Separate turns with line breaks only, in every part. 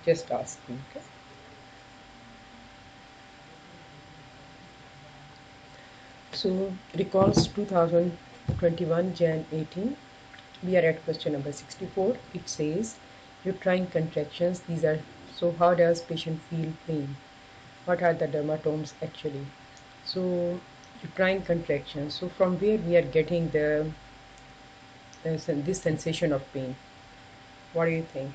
just ask me. Okay. So recalls 2021 Jan 18. We are at question number 64. It says uterine contractions. These are, so how does patient feel pain? What are the dermatomes actually? So uterine contractions. So from where we are getting this sensation of pain? What do you think?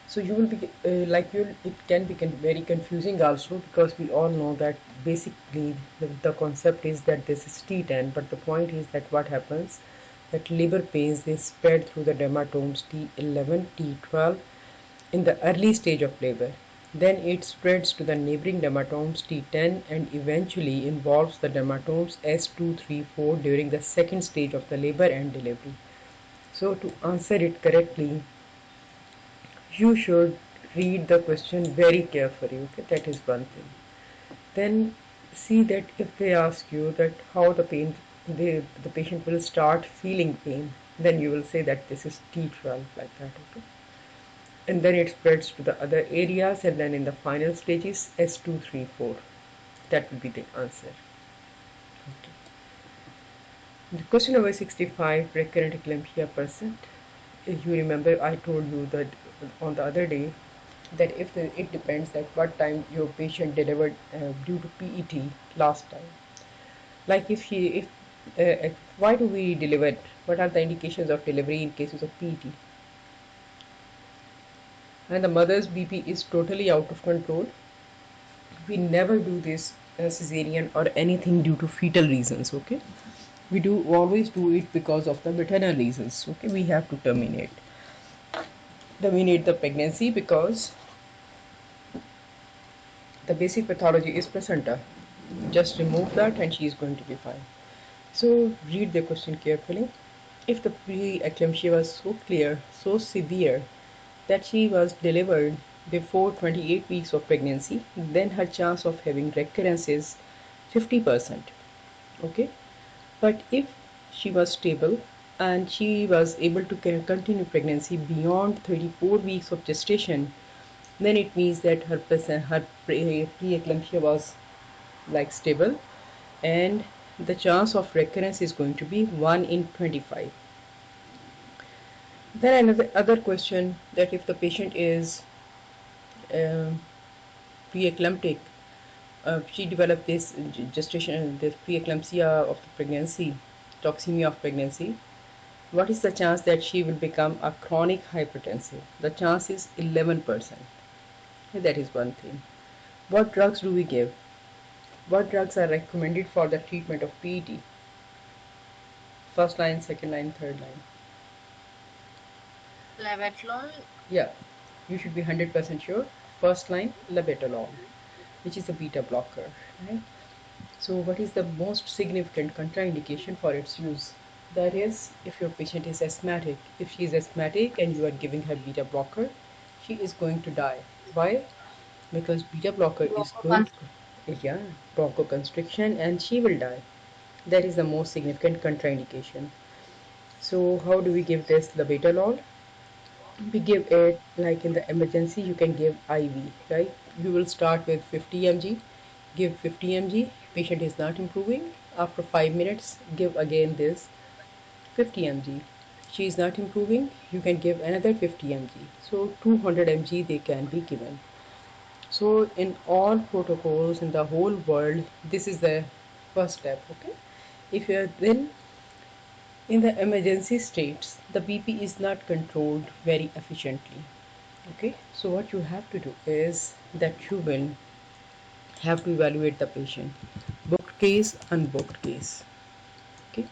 So you will be it can be very confusing also, because we all know that basically the concept is that this is T10, but the point is that what happens, that labor pains, they spread through the dermatomes T11, T12 in the early stage of labor. Then it spreads to the neighboring dermatomes T10 and eventually involves the dermatomes S2, 3, 4 during the second stage of the labor and delivery. So to answer it correctly, you should read the question very carefully. Okay, that is one thing. Then see that if they ask you that how the patient will start feeling pain, then you will say that this is T12, like that. Okay, and then it spreads to the other areas, and then in the final stages S2, 3, 4. That will be the answer. Okay. The question number 65, recurrent eclampsia percent. You remember I told you that on the other day that it depends at what time your patient delivered due to PET last time. Like if why do we deliver? What are the indications of delivery in cases of PET? And the mother's BP is totally out of control. We never do this cesarean or anything due to fetal reasons. Okay, we do always do it because of the maternal reasons. Okay, we have to terminate the pregnancy because the basic pathology is placenta. Just remove that and she is going to be fine. So read the question carefully. If the preeclampsia was so clear, so severe that she was delivered before 28 weeks of pregnancy, then her chance of having recurrence is 50%. Okay, but if she was stable and she was able to continue pregnancy beyond 34 weeks of gestation, then it means that her preeclampsia was like stable, and the chance of recurrence is going to be 1 in 25. Then another other question, that if the patient is um, preeclamptic, she developed this gestation, this preeclampsia of the pregnancy, toxemia of pregnancy, what is the chance that she will become a chronic hypertensive? The chance is 11%. That is one thing. What drugs do we give? What drugs are recommended for the treatment of PET? First line, second line, third line.
Labetalol.
Yeah, you should be 100% sure. First line, labetalol, which is a beta blocker, right? So, what is the most significant contraindication for its use? That is, if your patient is asthmatic. If she is asthmatic and you are giving her beta blocker, she is going to die. Why? Because beta blocker is going to, yeah, bronchoconstriction, and she will die. That is the most significant contraindication. So, how do we give this labetalol? We give it like in the emergency, you can give IV, right? You will start with 50 mg, give 50 mg, patient is not improving. After 5 minutes, give again this 50 mg. She is not improving, you can give another 50 mg. So 200 mg they can be given. So in all protocols in the whole world, this is the first step, okay? If you are then in the emergency states, the BP is not controlled very efficiently. Okay, so what you have to do is that you will have to evaluate the patient, booked case, unbooked case. Okay,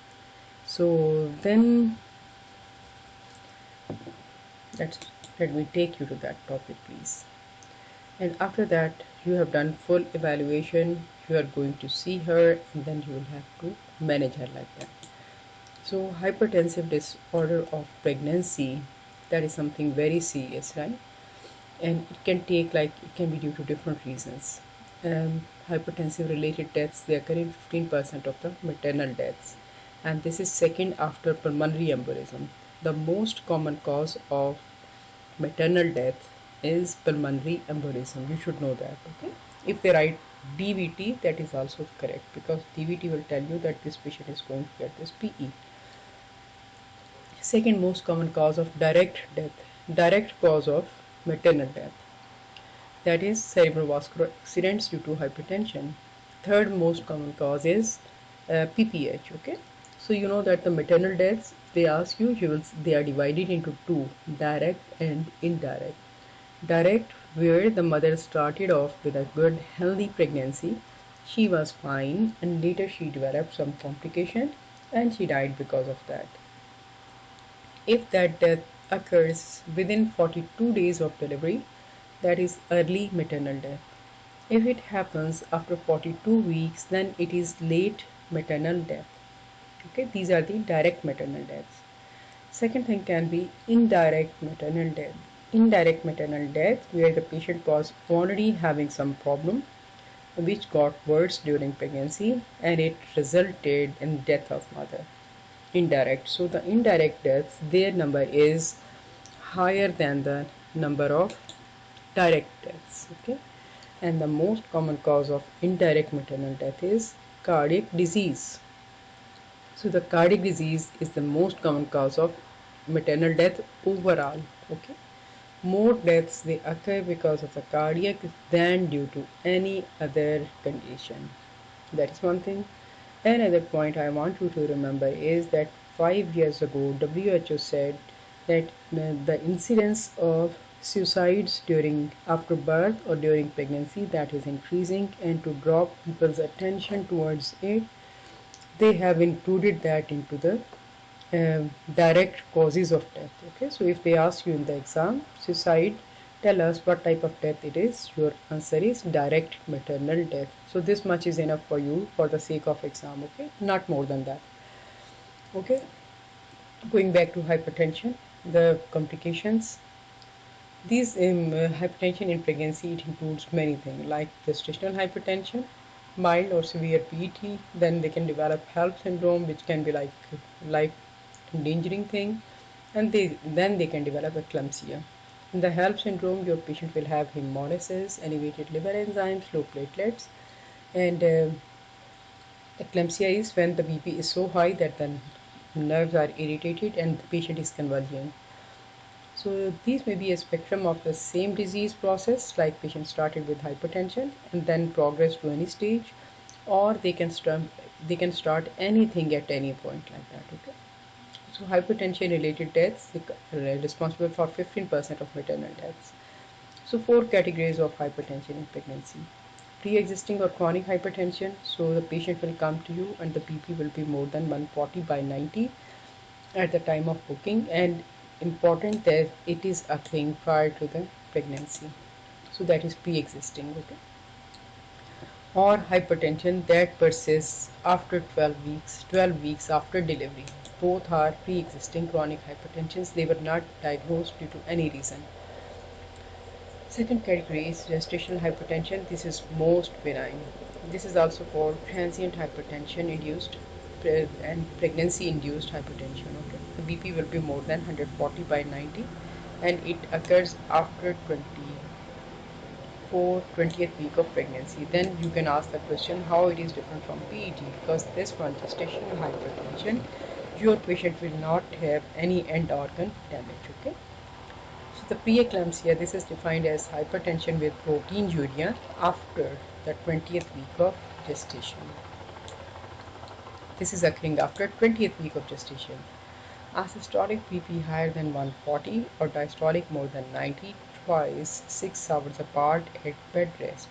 so then let's let me take you to that topic, please. And after that, you have done full evaluation. You are going to see her, and then you will have to manage her like that. So, hypertensive disorder of pregnancy, that is something very serious, right? And it can take like it can be due to different reasons. Hypertensive related deaths, they occur in 15% of the maternal deaths, and this is second after pulmonary embolism. The most common cause of maternal death is pulmonary embolism. You should know that. Okay, if they write DVT, that is also correct, because DVT will tell you that this patient is going to get this PE. Second most common cause of direct death, direct cause of maternal death, that is cerebrovascular accidents due to hypertension. Third most common cause is PPH. Okay, so you know that the maternal deaths, they ask you, they are divided into two, direct and indirect. Direct, where the mother started off with a good healthy pregnancy, she was fine, and later she developed some complication and she died because of that. If that death occurs within 42 days of delivery, that is early maternal death. If it happens after 42 weeks, then it is late maternal death. Okay, these are the direct maternal deaths. Second thing can be indirect maternal death. Indirect maternal death, where the patient was already having some problem which got worse during pregnancy and it resulted in death of mother. Indirect. So the indirect deaths, their number is higher than the number of direct deaths. Okay, and the most common cause of indirect maternal death is cardiac disease. So the cardiac disease is the most common cause of maternal death overall. Okay, more deaths they occur because of the cardiac than due to any other condition. That is one thing. Another point I want you to remember is that 5 years ago WHO said that the incidence of suicides during after birth or during pregnancy, that is increasing, and to draw people's attention towards it, they have included that into the direct causes of death. Okay, so if they ask you in the exam, suicide, tell us what type of death it is, your answer is direct maternal death. So this much is enough for you for the sake of exam. Okay, not more than that. Okay, going back to hypertension, the complications. These hypertension in pregnancy, it includes many things like gestational hypertension, mild or severe PET. Then they can develop HELLP syndrome, which can be like life endangering thing, and then they can develop eclampsia. In the HELLP syndrome, your patient will have hemolysis, elevated liver enzymes, low platelets, and eclampsia is when the BP is so high that the nerves are irritated and the patient is convulsing. So these may be a spectrum of the same disease process, like patient started with hypertension and then progress to any stage, or they can start anything at any point like that. Okay. So hypertension related deaths are responsible for 15% of maternal deaths. So four categories of hypertension in pregnancy. Pre-existing or chronic hypertension. So the patient will come to you and the BP will be more than 140/90 at the time of booking, and important that it is occurring prior to the pregnancy. So that is pre-existing. Okay. Or hypertension that persists after 12 weeks after delivery. Both are pre-existing chronic hypertensions. They were not diagnosed due to any reason. Second category is gestational hypertension. This is most benign. This is also called transient hypertension induced and pregnancy induced hypertension. Okay, the BP will be more than 140/90 and it occurs after 20th week of pregnancy. Then you can ask the question how it is different from PET, because this one, gestational hypertension, your patient will not have any end organ damage. Okay. So the preeclampsia, this is defined as hypertension with proteinuria after the 20th week of gestation. This is occurring after 20th week of gestation. Asystolic BP higher than 140 or diastolic more than 90 twice 6 hours apart at bed rest.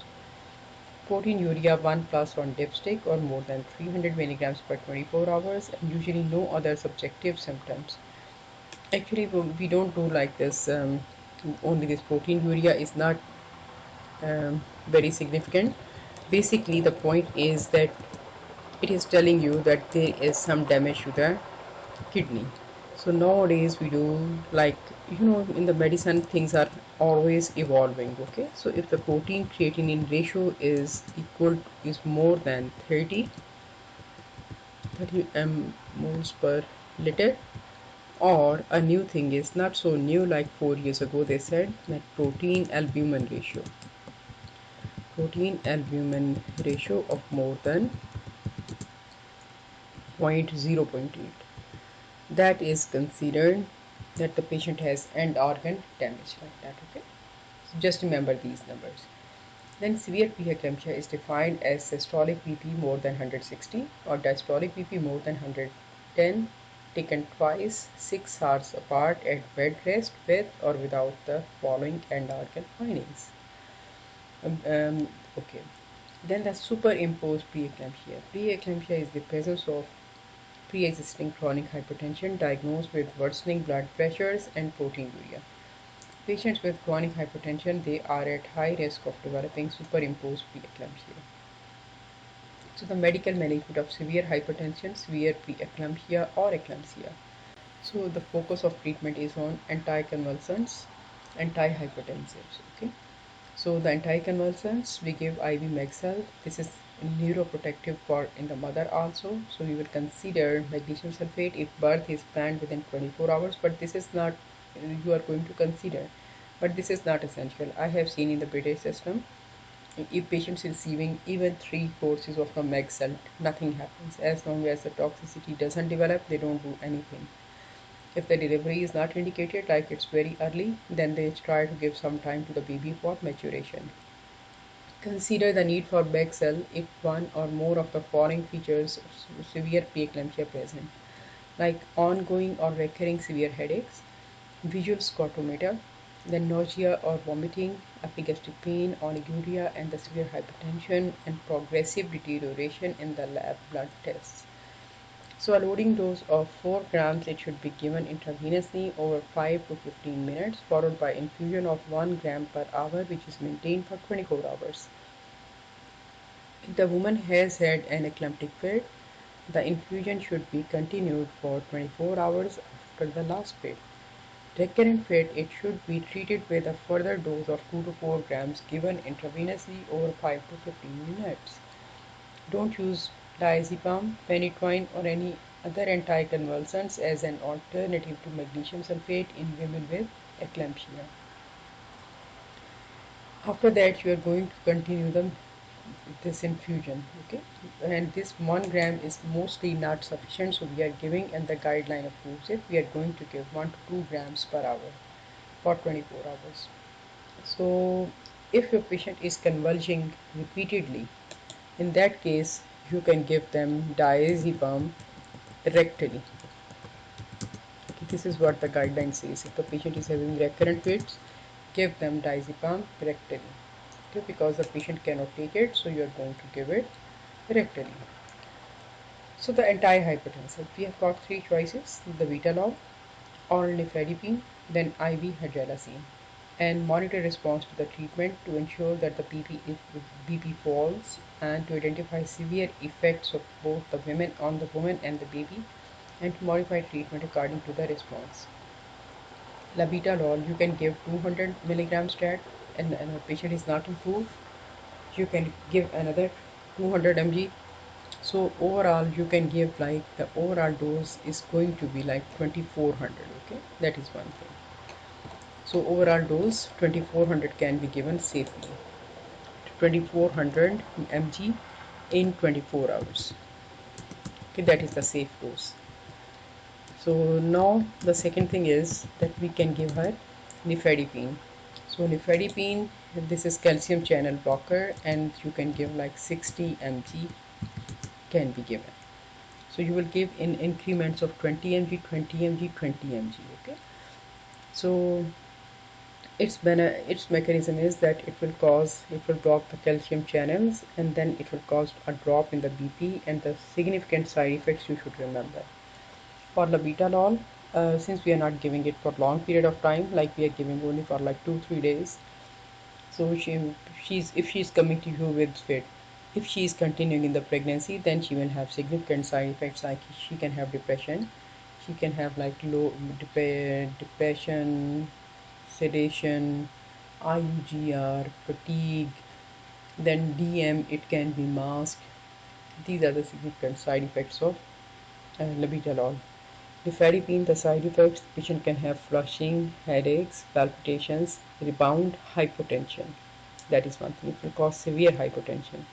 Proteinuria 1 plus on dipstick or more than 300 milligrams per 24 hours, and usually no other subjective symptoms. Actually, we don't do like this. Only this proteinuria is not very significant. Basically, the point is that it is telling you that there is some damage to the kidney. So nowadays we do, like, in the medicine things are always evolving. Okay, so if the protein creatinine ratio is more than 30, 30 moles per liter. Or a new thing is not so new, like 4 years ago they said that protein albumin ratio of more than 0.8, that is considered that the patient has end organ damage, like that. Okay, so just remember these numbers. Then severe preeclampsia is defined as systolic BP more than 160 or diastolic BP more than 110, taken twice 6 hours apart at bed rest with or without the following end organ findings. Okay. Then the superimposed preeclampsia. Preeclampsia is the presence of pre-existing chronic hypertension diagnosed with worsening blood pressures and proteinuria. Patients with chronic hypertension, they are at high risk of developing superimposed preeclampsia. So the medical management of severe hypertension, severe preeclampsia or eclampsia. So the focus of treatment is on anticonvulsants, antihypertensives. Okay. So the anticonvulsants, we give IV Mexel. This is neuroprotective for in the mother also. So we will consider magnesium sulfate if birth is planned within 24 hours. But this is not, you are going to consider. But this is not essential. I have seen in the British system, if patients receiving even 3 courses of the Mexel, nothing happens. As long as the toxicity doesn't develop, they don't do anything. If the delivery is not indicated, like it's very early, then they try to give some time to the baby for maturation. Consider the need for Bexel if one or more of the following features of severe preeclampsia present, like ongoing or recurring severe headaches, visual scotometer, then nausea or vomiting, epigastric pain, oliguria, and the severe hypertension, and progressive deterioration in the lab blood tests. So a loading dose of 4 grams, it should be given intravenously over 5 to 15 minutes, followed by infusion of 1 gram per hour, which is maintained for 24 hours. If the woman has had an eclamptic fit, the infusion should be continued for 24 hours after the last fit. Recurrent fit, it should be treated with a further dose of 2 to 4 grams given intravenously over 5 to 15 minutes. Don't use diazepam, phenytoin, or any other anticonvulsants as an alternative to magnesium sulfate in women with eclampsia. After that, you are going to continue this infusion. Okay, and this 1 gram is mostly not sufficient, so we are giving, and the guideline approves it, we are going to give 1 to 2 grams per hour for 24 hours. So if your patient is convulsing repeatedly, in that case you can give them diazepam rectally. Okay, this is what the guideline says. If the patient is having recurrent fits, give them diazepam rectally. Okay, because the patient cannot take it, so you are going to give it rectally. So the antihypertensive, we have got 3 choices: the Betalol, oral nifedipine, then IV hydralazine, and monitor response to the treatment to ensure that the BP falls, and to identify severe effects of both the women on the woman and the baby, and to modify treatment according to the response. Labetalol, you can give 200 milligrams stat, and the patient is not improved, you can give another 200 mg. So overall you can give, like, the overall dose is going to be like 2400. Okay, that is one thing. So overall dose 2400 can be given safely, 2400 mg in 24 hours. Okay, that is the safe dose. So now the second thing is that we can give her nifedipine. So nifedipine, this is calcium channel blocker, and you can give like 60 mg can be given. So you will give in increments of 20 mg, 20 mg, 20 mg. Okay, so its mechanism is that it will block the calcium channels, and then it will cause a drop in the BP, and the significant side effects you should remember. For labetalol, since we are not giving it for long period of time, like we are giving only for like 2-3 days, so if she's coming to you with fit, if she is continuing in the pregnancy, then she will have significant side effects, like she can have depression, she can have like low depression, sedation, IUGR, fatigue, then DM, it can be masked. These are the significant side effects of labetalol. Nifedipine, the side effects, the patient can have flushing, headaches, palpitations, rebound, hypotension. That is one thing. It will cause severe hypotension.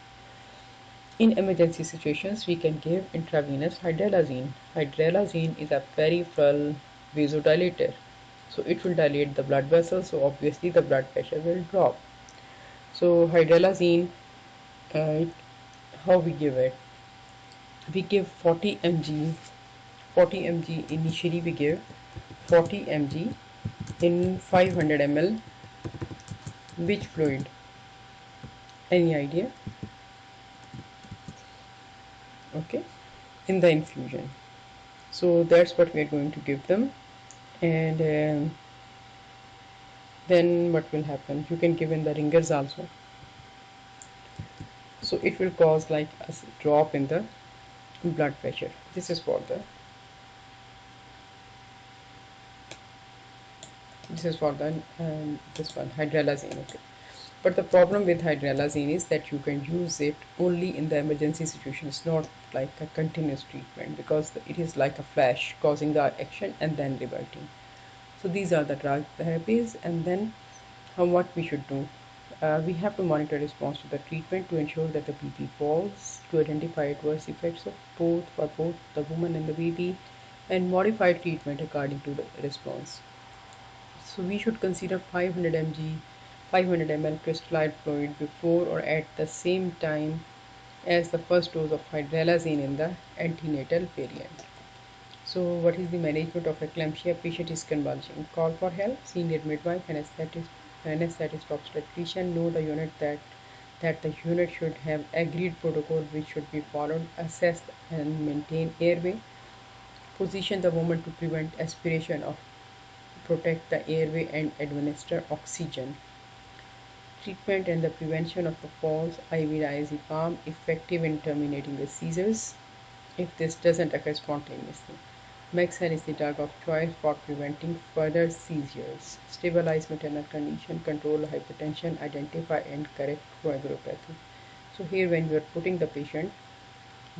In emergency situations, we can give intravenous hydralazine. Hydralazine is a peripheral vasodilator. So it will dilate the blood vessels, so obviously the blood pressure will drop. So hydralazine, uh, how we give it? We give 40 mg. 40 mg initially we give 40 mg in 500 ml. Which fluid? Any idea? Okay, in the infusion. So that's what we are going to give them. And then what will happen? You can give in the ringers also. So it will cause like a drop in the blood pressure. This is for the this one hydralazine. Okay, but the problem with hydralazine is that you can use it only in the emergency situation. It's not like a continuous treatment because it is like a flash causing the action and then reverting. So these are the drug therapies. And then what we should do, we have to monitor response to the treatment to ensure that the BP falls, to identify adverse effects of both the woman and the baby, and modify treatment according to the response. So we should consider 500 mg 500 ml crystalline fluid before or at the same time as the first dose of hydralazine in the antenatal variant. So what is the management of eclampsia? Patient is convulsing. Call for help. Senior midwife, anesthetist obstetrician know the unit that the unit should have agreed protocol which should be followed. Assess and maintain airway. Position the woman to prevent aspiration of protect the airway and administer oxygen. Treatment and the prevention of the falls. IV diazepam effective in terminating the seizures if this doesn't occur spontaneously. Mexer is the drug of choice for preventing further seizures. Stabilize maternal condition, control hypertension, identify and correct coagulopathy. So here when you are putting the patient,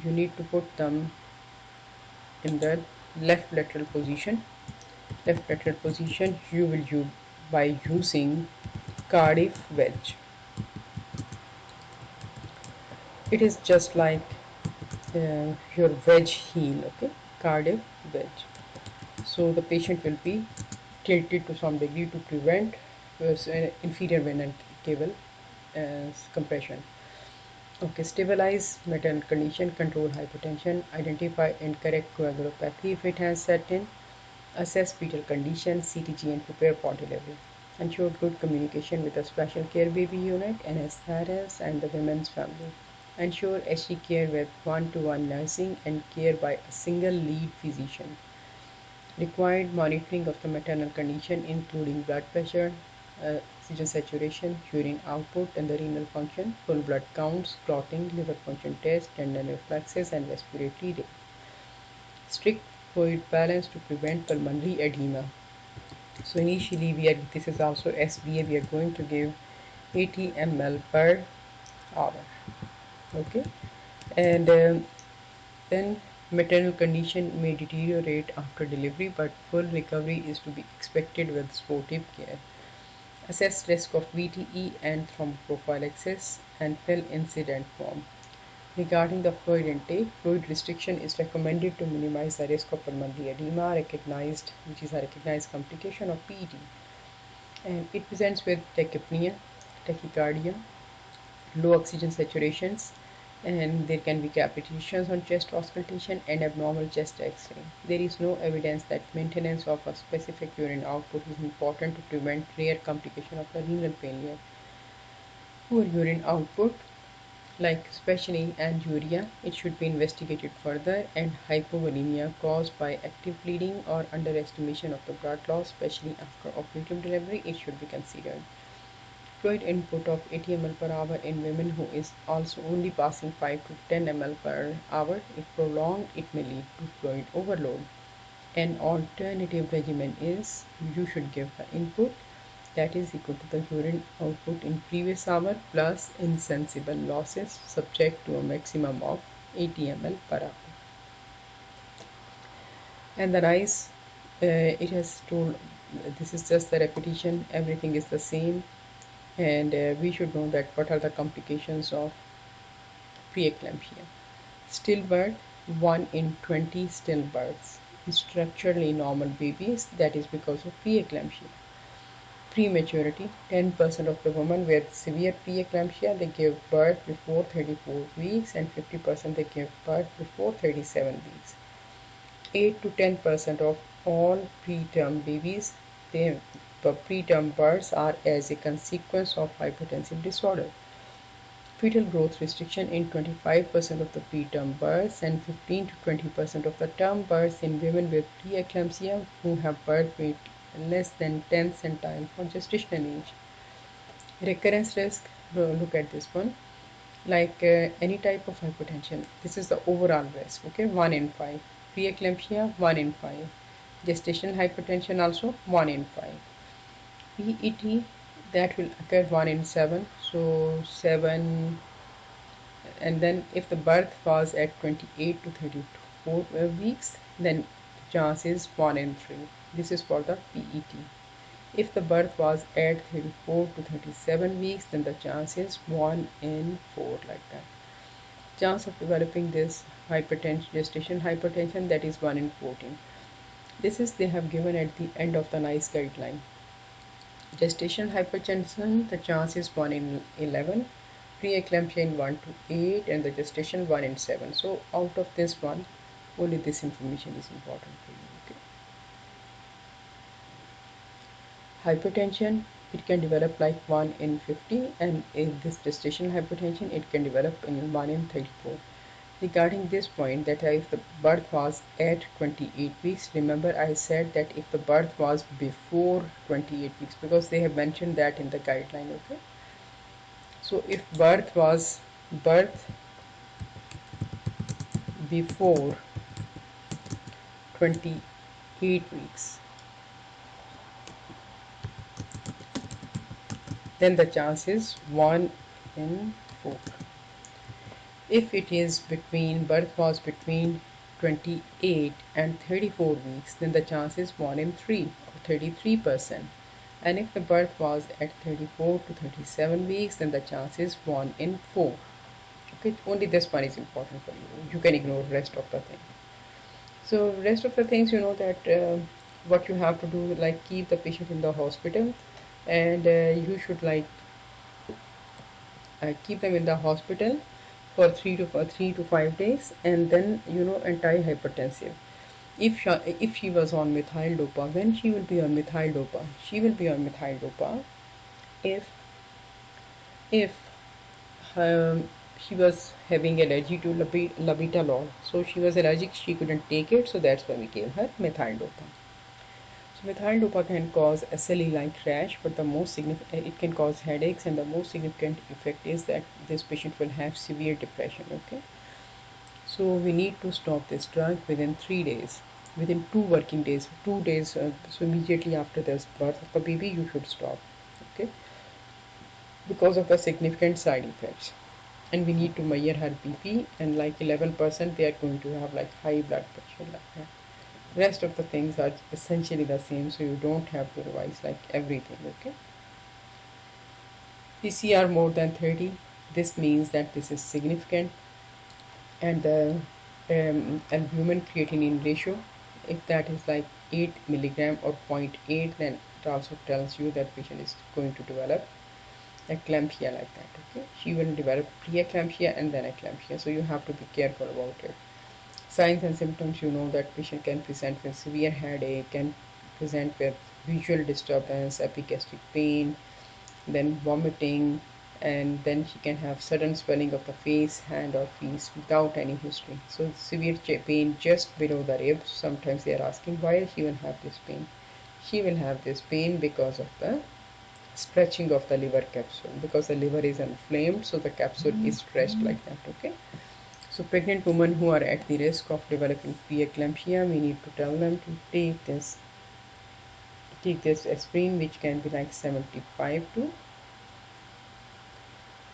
you need to put them in the left lateral position. Left lateral position you will use by using Cardiff wedge. It is just like your wedge heel, okay? Cardiff wedge. So the patient will be tilted to some degree to prevent inferior vena cava compression. Okay, stabilize maternal condition, control hypertension, identify and correct coagulopathy if it has set in, assess fetal condition, CTG and prepare for delivery. Ensure good communication with the special care baby unit, NSRS and the women's family. Ensure HT care with one-to-one nursing and care by a single lead physician. Required monitoring of the maternal condition including blood pressure, oxygen saturation, urine output and the renal function, full blood counts, clotting, liver function test, tendon reflexes and respiratory rate. Strict fluid balance to prevent pulmonary edema. So initially this is also SBA, we are going to give 80 ml per hour. Okay, and then maternal condition may deteriorate after delivery, but full recovery is to be expected with supportive care. Assess risk of VTE and thromboprophylaxis and fill incident form. Regarding the fluid intake, fluid restriction is recommended to minimize the risk of pulmonary edema, which is a recognized complication of PED. And it presents with tachypnea, tachycardia, low oxygen saturations, and there can be capitations on chest auscultation and abnormal chest X-ray. There is no evidence that maintenance of a specific urine output is important to prevent rare complication of the renal failure. Poor urine output, like especially anuria, it should be investigated further, and hypovolemia caused by active bleeding or underestimation of the blood loss, especially after operative delivery, it should be considered. Fluid input of 80 ml per hour in women who is also only passing 5 to 10 ml per hour. If prolonged, it may lead to fluid overload. An alternative regimen is you should give the input that is equal to the urine output in previous hour plus insensible losses subject to a maximum of 80 ml per hour. And the NICE, it has told, this is just the repetition, everything is the same, and we should know that what are the complications of preeclampsia. Stillbirth, 1 in 20 stillbirths. Structurally normal babies, that is because of preeclampsia. Prematurity, 10% of the women with severe preeclampsia, they give birth before 34 weeks, and 50% they give birth before 37 weeks. 8 to 10% of all preterm babies, the preterm births are as a consequence of hypertensive disorder. Fetal growth restriction in 25% of the preterm births and 15 to 20% of the term births in women with preeclampsia who have birth weight less than 10 centile for gestational age. Recurrence risk, look at this one. Like any type of hypertension, this is the overall risk, okay? 1 in 5. Preeclampsia, 1 in 5. Gestational hypertension also 1 in 5. PET, that will occur 1 in 7. So 7, and then if the birth was at 28 to 34 weeks, then the chance is 1 in 3. This is for the PET. If the birth was at 34 to 37 weeks, then the chance is 1 in 4, like that. Chance of developing this hypertension, gestational hypertension, that is 1 in 14. This is they have given at the end of the NICE guideline. Gestational hypertension, the chance is 1 in 11. Preeclampsia in 1 to 8, and the gestation 1 in 7. So out of this one, only this information is important for you. Okay? Hypertension, it can develop like 1 in 50, and in this gestational hypertension, it can develop in 1 in 34. Regarding this point, that if the birth was at 28 weeks, remember I said that if the birth was before 28 weeks, because they have mentioned that in the guideline, okay? So if birth was before 28 weeks, then the chance is 1 in 4. If it is between, birth was between 28 and 34 weeks, then the chance is 1 in 3, or 33%. And if the birth was at 34 to 37 weeks, then the chance is 1 in 4. Okay, only this one is important for you. You can ignore the rest of the thing. So rest of the things, you know that what you have to do, like keep the patient in the hospital, and you should like keep them in the hospital for 3 to 5 days, and then anti-hypertensive. If she was on methyl dopa, when she will be on methyl dopa? She will be on methyl dopa if she was having allergy to labetalol. So she was allergic, she couldn't take it, so that's why we gave her methyl dopa. So methyl dopa can cause SLE-like rash, but the most significant, it can cause headaches, and the most significant effect is that this patient will have severe depression. Okay, so we need to stop this drug within 3 days, within 2 working days, 2 days. So immediately after the birth of the baby, you should stop. Okay, because of the significant side effects. And we need to measure her BP, and like 11% they are going to have like high blood pressure, like that. Rest of the things are essentially the same, so you don't have to revise like everything. Okay, PCR more than 30, this means that this is significant. And the albumin creatinine ratio, if that is like 8 milligram or 0.8, then it also tells you that patient is going to develop eclampsia, like that. Okay, she will develop preeclampsia and then eclampsia, so you have to be careful about it. Signs and symptoms, you know that patient can present with severe headache, can present with visual disturbance, epigastric pain, then vomiting, and then she can have sudden swelling of the face, hand, or feet without any history. So severe pain just below the ribs. Sometimes they are asking why she will have this pain. She will have this pain because of the stretching of the liver capsule, because the liver is inflamed, so the capsule is stretched like that. Okay, so pregnant women who are at the risk of developing preeclampsia, we need to tell them to take this aspirin, which can be like 75 to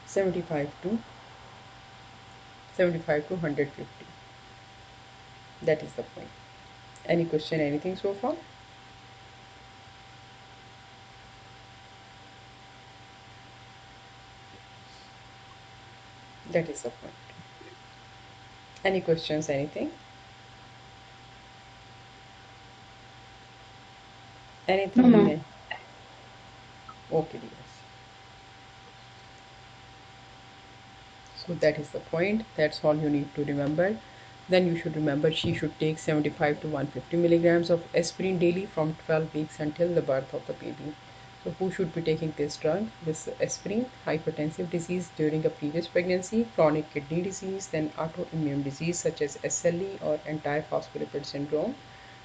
150. That is the point. Any question, anything so far? That is the point. Any questions, anything?
No,
Anything?
ma'am.
Okay, dears. So that is the point. That's all you need to remember. Then you should remember she should take 75 to 150 milligrams of aspirin daily from 12 weeks until the birth of the baby. So who should be taking this drug? This aspirin, hypertensive disease during a previous pregnancy, chronic kidney disease, then autoimmune disease such as SLE or antiphospholipid syndrome,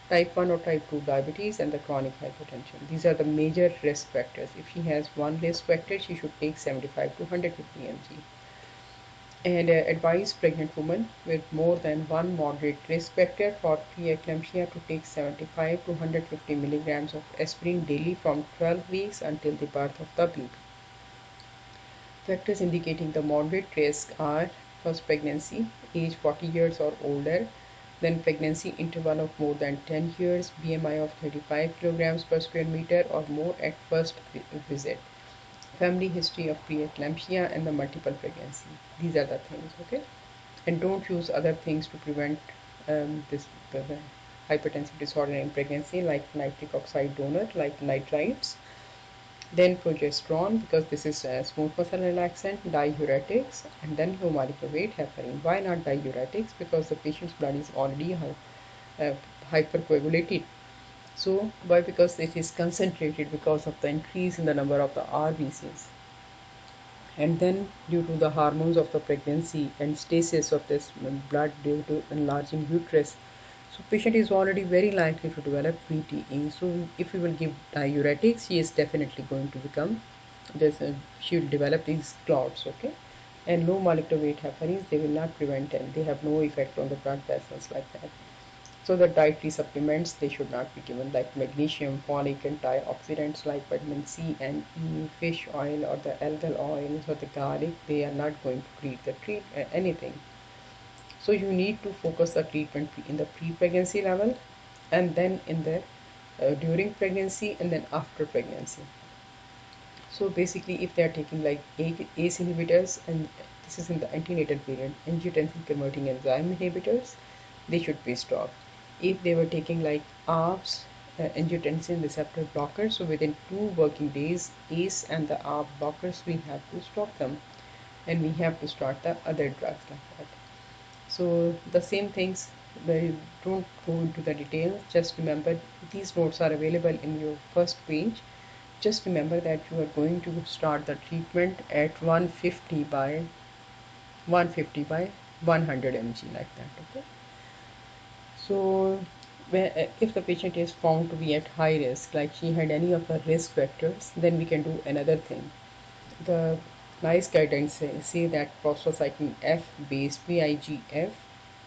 type 1 or type 2 diabetes, and the chronic hypertension. These are the major risk factors. If she has one risk factor, she should take 75 to 150 mg. And advise pregnant women with more than one moderate risk factor for preeclampsia to take 75 to 150 milligrams of aspirin daily from 12 weeks until the birth of the baby. Factors indicating the moderate risk are: first, pregnancy, age 40 years or older, then pregnancy interval of more than 10 years, BMI of 35 kilograms per square meter or more at first visit, family history of preeclampsia, and the multiple pregnancy. These are the things, okay? And don't use other things to prevent this the hypertensive disorder in pregnancy, like nitric oxide donor, like nitrites. Then progesterone, because this is a smooth muscle relaxant, diuretics, and then low molecular weight heparin. Why not diuretics? Because the patient's blood is already uh, hypercoagulated. So why? Because it is concentrated because of the increase in the number of the RBCs. And then due to the hormones of the pregnancy and stasis of this blood due to enlarging uterus, so patient is already very likely to develop VTE. So if we will give diuretics, she is definitely going to become this. She will develop these clots, okay. And low molecular weight heparins, they will not prevent, and they have no effect on the blood vessels like that. So the dietary supplements, they should not be given, like magnesium, folic, antioxidants like vitamin C and E, fish oil or the algal oils or the garlic. They are not going to treat anything. So you need to focus the treatment in the pre-pregnancy level, and then in the during pregnancy, and then after pregnancy. So basically, if they are taking like ACE inhibitors, and this is in the antenatal period, angiotensin converting enzyme inhibitors, they should be stopped. If they were taking like ARBs, angiotensin receptor blockers, so within 2 working days, ACE and the ARB blockers, we have to stop them, and we have to start the other drugs like that. So the same things, they don't go into the details. Just remember these notes are available in your first page. Just remember that you are going to start the treatment at 150 by 100 mg, like that, okay. So if the patient is found to be at high risk, like she had any of the risk factors, then we can do another thing. The NICE guidelines say that prostacyclin F based VIGF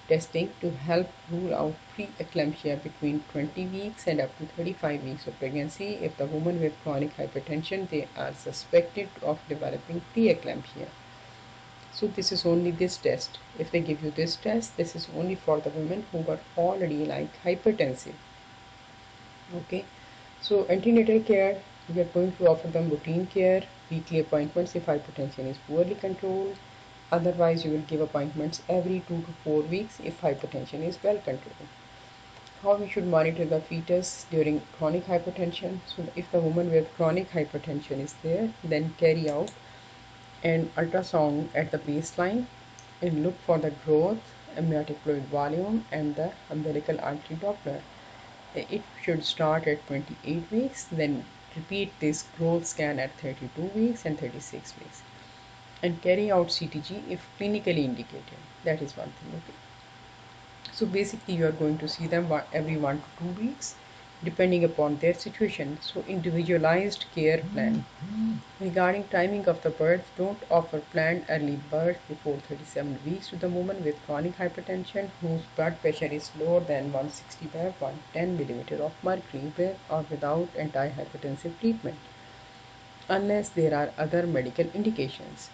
testing to help rule out preeclampsia between 20 weeks and up to 35 weeks of pregnancy. If the woman with chronic hypertension, they are suspected of developing preeclampsia. So this is only this test. If they give you this test, this is only for the women who are already like hypertensive. Okay. So antenatal care, we are going to offer them routine care, weekly appointments if hypertension is poorly controlled. Otherwise, you will give appointments every 2 to 4 weeks if hypertension is well controlled. How we should monitor the fetus during chronic hypertension. So if the woman with chronic hypertension is there, then carry out an ultrasound at the baseline and look for the growth, amniotic fluid volume, and the umbilical artery Doppler. It should start at 28 weeks, then repeat this growth scan at 32 weeks and 36 weeks, and carry out CTG if clinically indicated. That is one thing, okay. So basically, you are going to see them every 1 to 2 weeks, depending upon their situation. So individualized care plan. Regarding timing of the birth, don't offer planned early birth before 37 weeks to the woman with chronic hypertension whose blood pressure is lower than 160 by 110 millimeter of mercury, with or without antihypertensive treatment, unless there are other medical indications.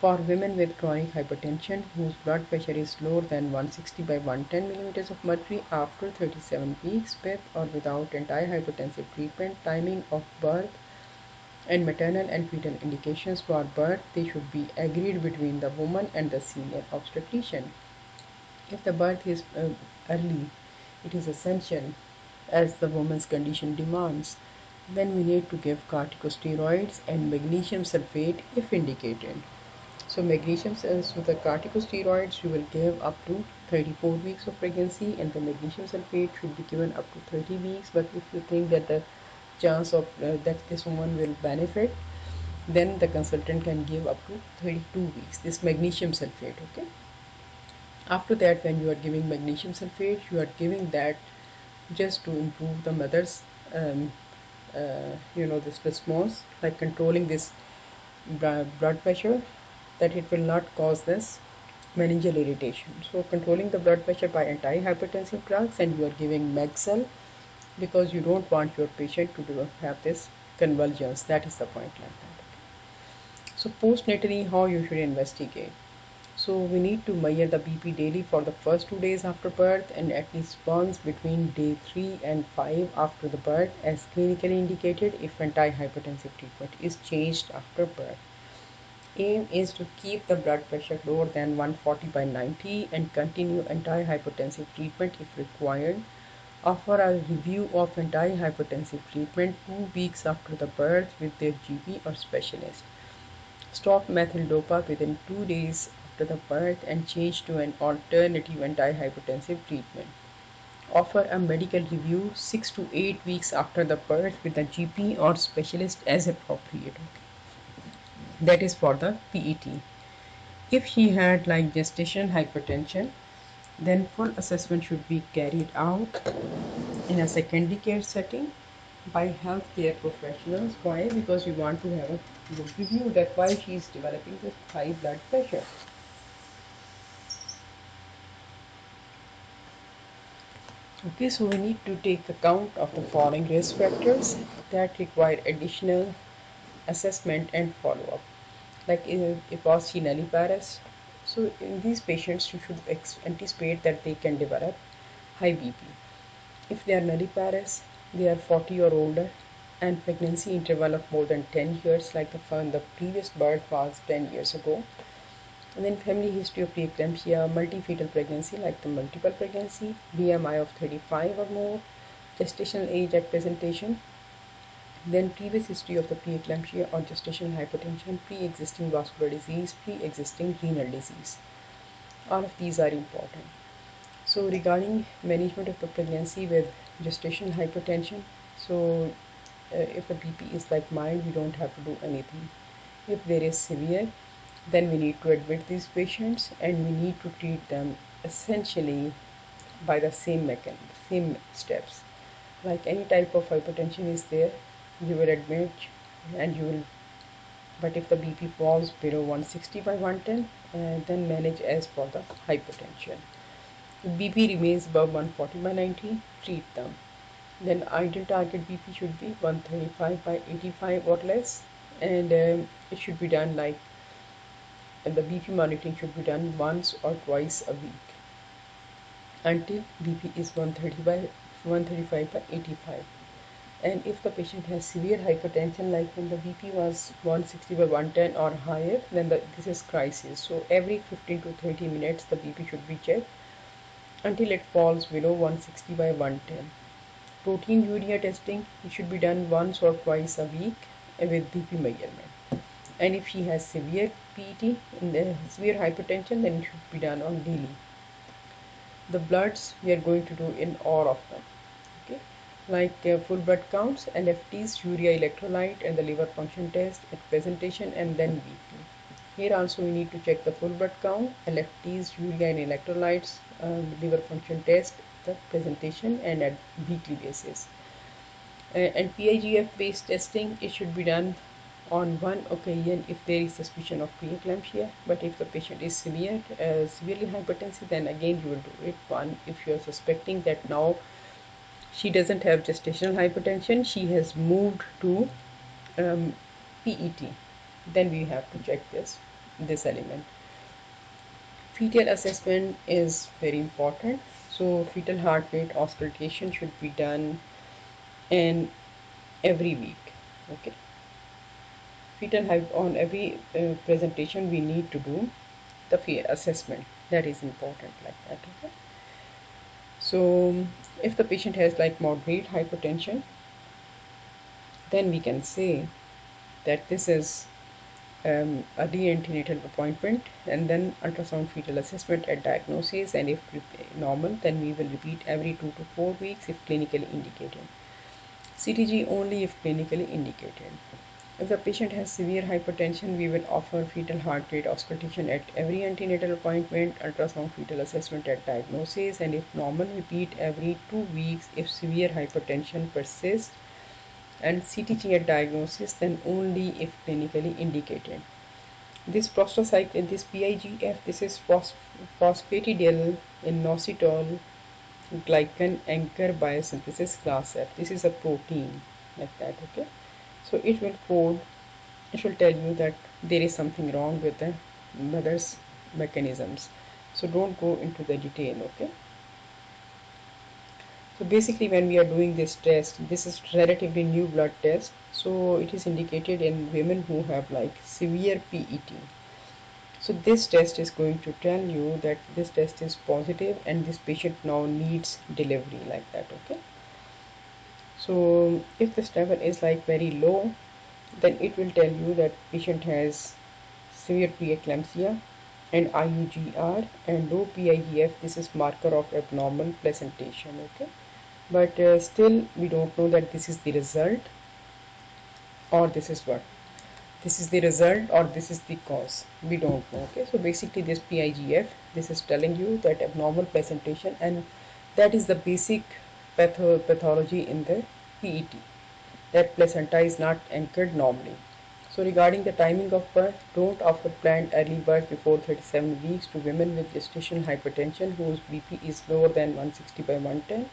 For women with chronic hypertension whose blood pressure is lower than 160 by 110 millimeters of mercury after 37 weeks with or without antihypertensive treatment, timing of birth and maternal and fetal indications for birth, they should be agreed between the woman and the senior obstetrician. If the birth is early, it is essential as the woman's condition demands. Then we need to give corticosteroids and magnesium sulfate if indicated. So magnesium, so the corticosteroids you will give up to 34 weeks of pregnancy, and the magnesium sulfate should be given up to 30 weeks. But if you think that the chance of that this woman will benefit, then the consultant can give up to 32 weeks this magnesium sulfate. Okay. After that, when you are giving magnesium sulfate, you are giving that just to improve the mother's this response, like controlling this blood pressure, that it will not cause this meningeal irritation. So controlling the blood pressure by antihypertensive drugs, and you are giving Magcel because you don't want your patient to have this convulsions. That is the point like that. So postnatally, how you should investigate. So we need to measure the BP daily for the first 2 days after birth and at least once between day 3 and 5 after the birth as clinically indicated if antihypertensive treatment is changed after birth. Aim is to keep the blood pressure lower than 140 by 90 and continue antihypertensive treatment if required. Offer a review of antihypertensive treatment 2 weeks after the birth with their GP or specialist. Stop methyl-dopa within 2 days after the birth and change to an alternative antihypertensive treatment. Offer a medical review 6 to 8 weeks after the birth with a GP or specialist as appropriate. That is for the PET. If she had like gestational hypertension, then full assessment should be carried out in a secondary care setting by healthcare professionals. Why? Because we want to have a good review. That's why she is developing this high blood pressure. Okay, so we need to take account of the following risk factors that require additional assessment and follow-up. Like if was she nulliparous, so in these patients you should anticipate that they can develop high BP. If they are nulliparous, they are 40 or older, and pregnancy interval of more than 10 years, like the previous birth was 10 years ago. And then family history of preeclampsia, multi-fetal pregnancy, like the multiple pregnancy, BMI of 35 or more, gestational age at presentation, then previous history of the preeclampsia or gestational hypertension, pre-existing vascular disease, pre-existing renal disease. All of these are important. So regarding management of the pregnancy with gestational hypertension, so if the BP is like mild, we don't have to do anything. If there is severe, then we need to admit these patients and we need to treat them essentially by the same mechanism, same steps. Like any type of hypertension is there, you will admit and you will, but if the BP falls below 160 by 110, then manage as for the hypertension. If BP remains above 140 by 90, treat them. Then ideal target BP should be 135 by 85 or less, and it should be done like, and the BP monitoring should be done once or twice a week until BP is 135 by 85. And if the patient has severe hypertension, like when the BP was 160 by 110 or higher, then this is crisis. So every 15 to 30 minutes the BP should be checked until it falls below 160 by 110. Protein urea testing, it should be done once or twice a week with BP measurement. And if she has severe PET and severe hypertension, then it should be done on daily. The bloods we are going to do in all of them. Okay, like full blood counts, LFTs, urea electrolyte, and the liver function test at presentation, and then weekly. Here also we need to check the full blood count, LFTs, urea and electrolytes, liver function test, the presentation, and at weekly basis. And PIGF based testing, it should be done on one occasion if there is suspicion of preeclampsia, but if the patient is severely hypertensive, then again you will do it one if you are suspecting that now she doesn't have gestational hypertension, she has moved to PET, then we have to check this this element. Fetal assessment is very important. So fetal heart rate auscultation should be done in every week. Okay. Fetal height on every presentation we need to do the fear assessment. That is important like that. Okay. So if the patient has like moderate hypertension, then we can say that this is early antenatal appointment and then ultrasound fetal assessment at diagnosis, and if normal then we will repeat every 2 to 4 weeks if clinically indicated. CTG only if clinically indicated. If the patient has severe hypertension, we will offer fetal heart rate auscultation at every antenatal appointment, ultrasound fetal assessment at diagnosis, and if normal, repeat every 2 weeks if severe hypertension persists, and CTG at diagnosis then only if clinically indicated. This prostacyclin, this PIGF, this is phosphatidylinositol glycan anchor biosynthesis class F. This is a protein like that. Okay, so it will tell you that there is something wrong with the mother's mechanisms. So don't go into the detail. Okay. So basically when we are doing this test, this is relatively new blood test. So it is indicated in women who have like severe PET. So this test is going to tell you that this test is positive and this patient now needs delivery like that. Okay. So if this level is like very low, then it will tell you that patient has severe preeclampsia and IUGR and low PIGF. This is marker of abnormal placentation. Okay, but still we don't know that this is the result or this is what. This is the result or this is the cause. We don't know. Okay, so basically this PIGF, this is telling you that abnormal placentation, and that is the basic pathology in the PET, that placenta is not anchored normally. So regarding the timing of birth, don't offer planned early birth before 37 weeks to women with gestational hypertension whose BP is lower than 160 by 110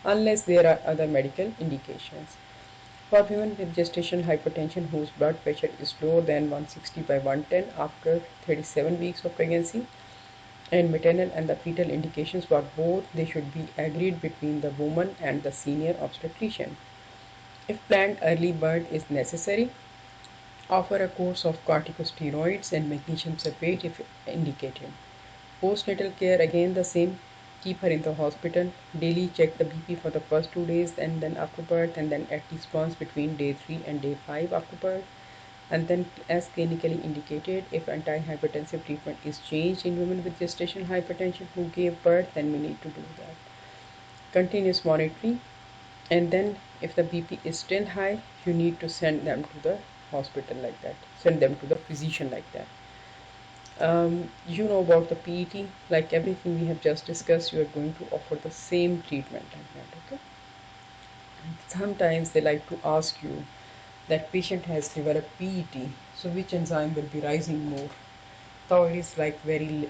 unless there are other medical indications. For women with gestational hypertension whose blood pressure is lower than 160 by 110 after 37 weeks of pregnancy, and maternal and the fetal indications for both, they should be agreed between the woman and the senior obstetrician. If planned early birth is necessary, offer a course of corticosteroids and magnesium sulfate if indicated. Postnatal care, again the same. Keep her in the hospital. Daily check the BP for the first 2 days and then after birth, and then at least once between day 3 and day 5 after birth. And then, as clinically indicated, if antihypertensive treatment is changed in women with gestational hypertension who gave birth, then we need to do that. Continuous monitoring, and then if the BP is still high, you need to send them to the hospital like that. Send them to the physician like that. You know about the PET, like everything we have just discussed, you are going to offer the same treatment like that. Okay. Sometimes they like to ask you that patient has developed PET, so which enzyme will be rising more? Though it is like very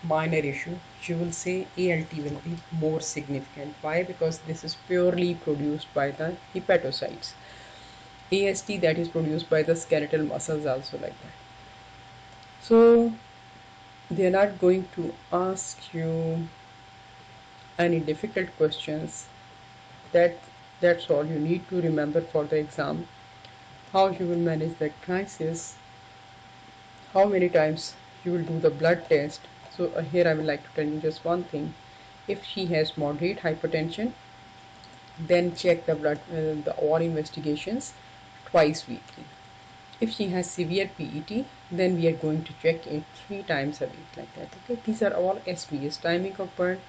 minor issue, you will say ALT will be more significant. Why? Because this is purely produced by the hepatocytes. AST, that is produced by the skeletal muscles also like that. So they are not going to ask you any difficult questions. That's all you need to remember for the exam. How you will manage the crisis, how many times you will do the blood test. So here I would like to tell you just one thing. If she has moderate hypertension, then check the blood, the all investigations twice weekly. If she has severe PET, then we are going to check it 3 times a week like that. Okay, these are all SVS. Timing of birth,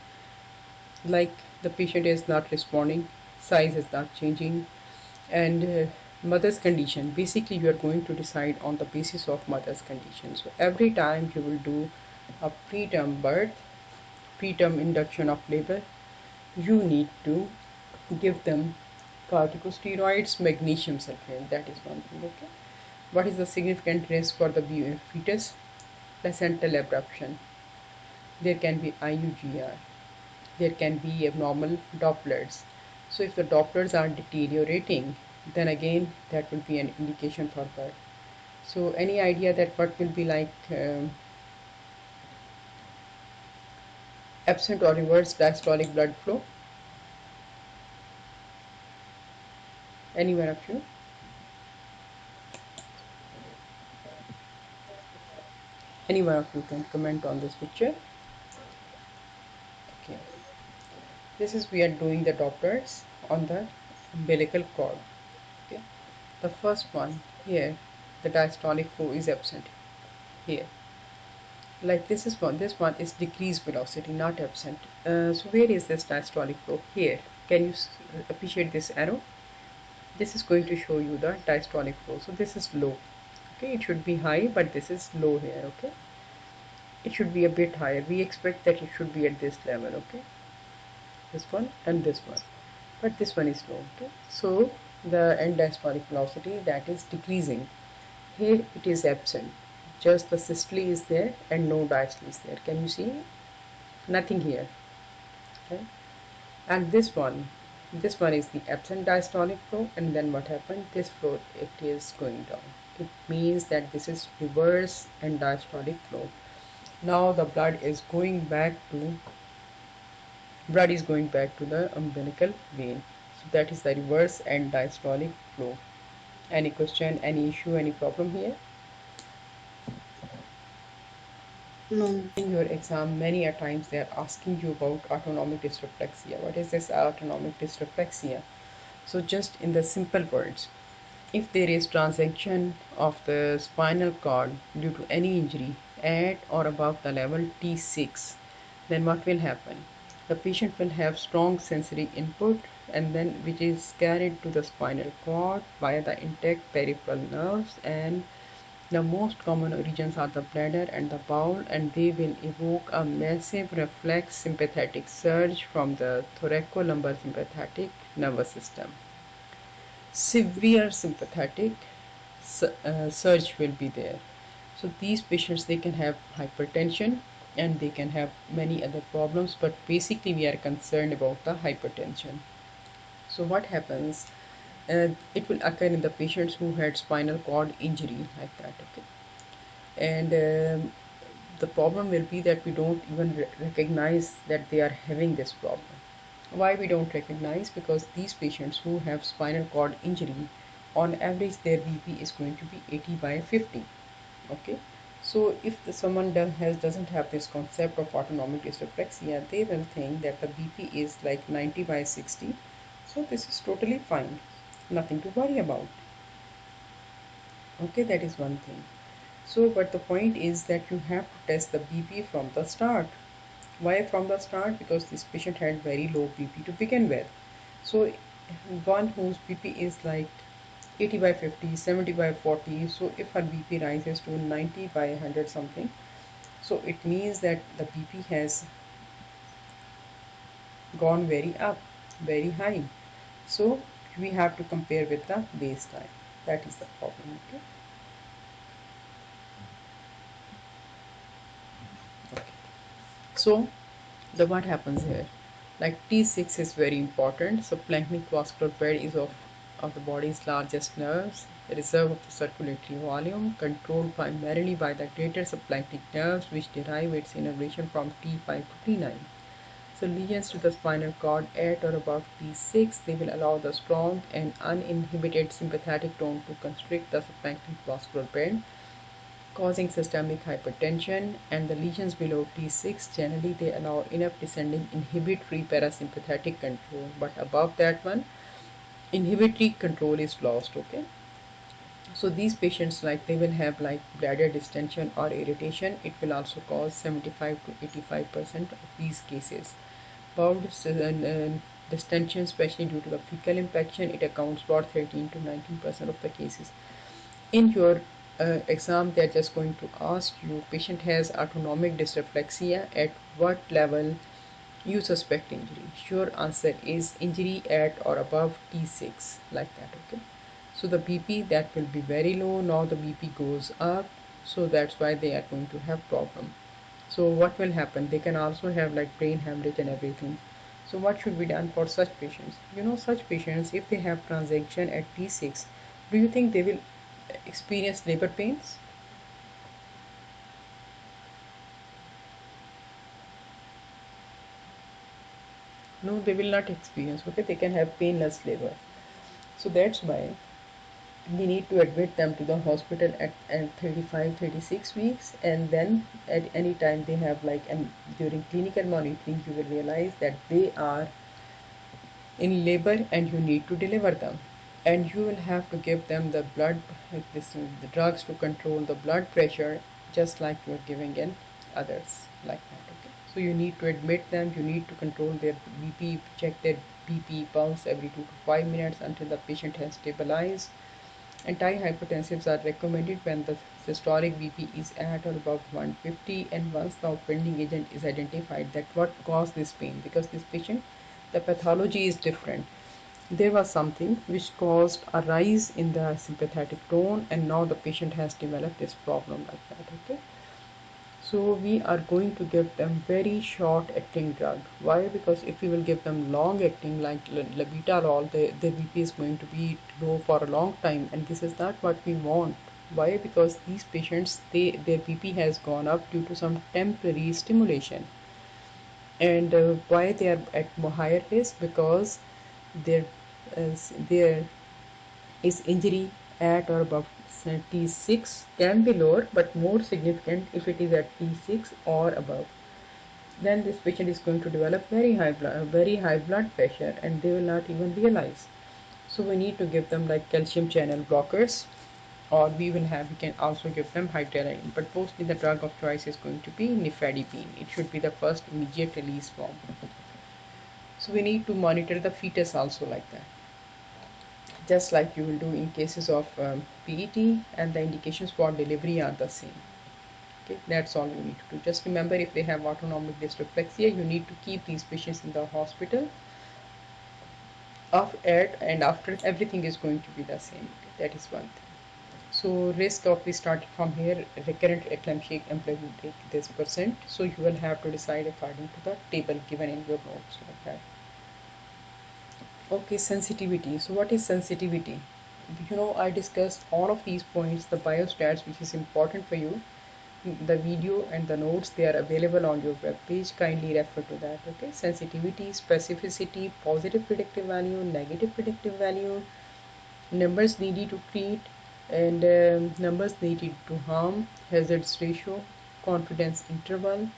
like the patient is not responding, size is not changing, and mother's condition. Basically, you are going to decide on the basis of mother's condition. So every time you will do a preterm birth, preterm induction of labor, you need to give them corticosteroids, magnesium sulfate. That is one thing. Okay. What is the significant risk for the fetus? Placental abruption. There can be IUGR. There can be abnormal Dopplers. So if the Dopplers are deteriorating, then again that will be an indication for birth. So any idea that what will be like absent or reverse diastolic blood flow? Any one of you? Any one of you can comment on this picture. Okay, this is we are doing the Dopplers on the umbilical cord. Okay, the first one here, the diastolic flow is absent here. Like this one is decreased velocity, not absent. So where is this diastolic flow? Here. Can you appreciate this arrow? This is going to show you the diastolic flow. So this is low. Okay, it should be high, but this is low here. Okay, it should be a bit higher. We expect that it should be at this level. Okay, this one and this one, but this one is low. Okay, so the end diastolic velocity, that is decreasing. Here it is absent, just the systole is there and no diastole is there. Can you see? Nothing here. Okay, and this one is the absent diastolic flow, and then what happened, this flow, it is going down. It means that this is reverse and diastolic flow. Now the blood is going back to the umbilical vein. So that is the reverse and diastolic flow. Any question, any issue, any problem here?
No.
In your exam, many a times they are asking you about autonomic dysreflexia. What is this autonomic dysreflexia? So just in the simple words, if there is transaction of the spinal cord due to any injury at or above the level T6, then what will happen? The patient will have strong sensory input, and then which is carried to the spinal cord via the intact peripheral nerves, and the most common regions are the bladder and the bowel, and they will evoke a massive reflex sympathetic surge from the thoracolumbar sympathetic nervous system. Severe sympathetic surge will be there. So these patients, they can have hypertension and they can have many other problems, but basically we are concerned about the hypertension. So what happens, it will occur in the patients who had spinal cord injury like that. Okay, and the problem will be that we don't even recognize that they are having this problem. Why we don't recognize? Because these patients who have spinal cord injury, on average their BP is going to be 80 by 50. Okay, so if someone doesn't have this concept of autonomic dysreflexia, they will think that the BP is like 90 by 60. So this is totally fine, nothing to worry about. Okay, that is one thing. So but the point is that you have to test the BP from the start. Why from the start? Because this patient had very low BP to begin with. So one whose BP is like 80 by 50, 70 by 40, so if her BP rises to 90 by 100 something, so it means that the BP has gone very up, very high. So we have to compare with the baseline. That is the problem. Okay. Okay. So the what happens here? Like T6 is very important. So splanchnic vascular bed is of the body's largest nerves, a reserve of the circulatory volume, controlled primarily by the greater subsplanchnic nerves, which derive its innervation from T5 to T9. So lesions to the spinal cord at or above T6, they will allow the strong and uninhibited sympathetic tone to constrict the subsplanchnic vascular bed, causing systemic hypertension, and the lesions below T6 generally they allow enough descending inhibitory parasympathetic control, but above that one inhibitory control is lost. Okay, so these patients, like they will have like bladder distension or irritation. It will also cause 75 to 85% of these cases. Bowel distension, especially due to the fecal infection, it accounts for 13 to 19% of the cases. In your exam, they're just going to ask you, patient has autonomic dysreflexia, at what level you suspect injury? Sure answer is injury at or above T6, like that. Okay, so the BP, that will be very low. Now the BP goes up, so that's why they are going to have problem. So what will happen, they can also have like brain hemorrhage and everything. So what should be done for such patients? Such patients, if they have transaction at T6, do you think they will experience labor pains? No, they will not experience. Okay, they can have painless labor. So that's why we need to admit them to the hospital at 35, 36 weeks, and then at any time they have like, and during clinical monitoring you will realize that they are in labor and you need to deliver them, and you will have to give them the blood, the drugs to control the blood pressure, just like you are giving in others like that. Okay, so you need to admit them, you need to control their BP, check their BP pulse every 2 to 5 minutes until the patient has stabilized. Antihypertensives are recommended when the systolic BP is at or above 150, and once the offending agent is identified, that what caused this pain, because this patient, the pathology is different. There was something which caused a rise in the sympathetic tone, and now the patient has developed this problem like that. Okay, so we are going to give them very short acting drug. Why? Because if we will give them long acting like labetalol, the BP is going to be low for a long time, and this is not what we want. Why? Because these patients, their BP has gone up due to some temporary stimulation, and why they are at higher risk? Because there there is injury at or above T6, can be lower but more significant if it is at T6 or above. Then this patient is going to develop very high blood pressure, and they will not even realize. So we need to give them like calcium channel blockers, or we can also give them hydralazine, but mostly the drug of choice is going to be nifedipine. It should be the first immediate release form. So we need to monitor the fetus also like that, just like you will do in cases of PET, and the indications for delivery are the same. Okay, that's all you need to do. Just remember, if they have autonomic dysreflexia, you need to keep these patients in the hospital and after everything is going to be the same. Okay, that is one thing. So risk of, we started from here, recurrent eclampsia implemented this percent. So you will have to decide according to the table given in your notes like that. Okay, sensitivity. So what is sensitivity? I discussed all of these points, the biostats, which is important for you. The video and the notes, they are available on your web page. Kindly refer to that. Okay, sensitivity, specificity, positive predictive value, negative predictive value, numbers needed to treat, and numbers needed to harm, hazards ratio, confidence interval.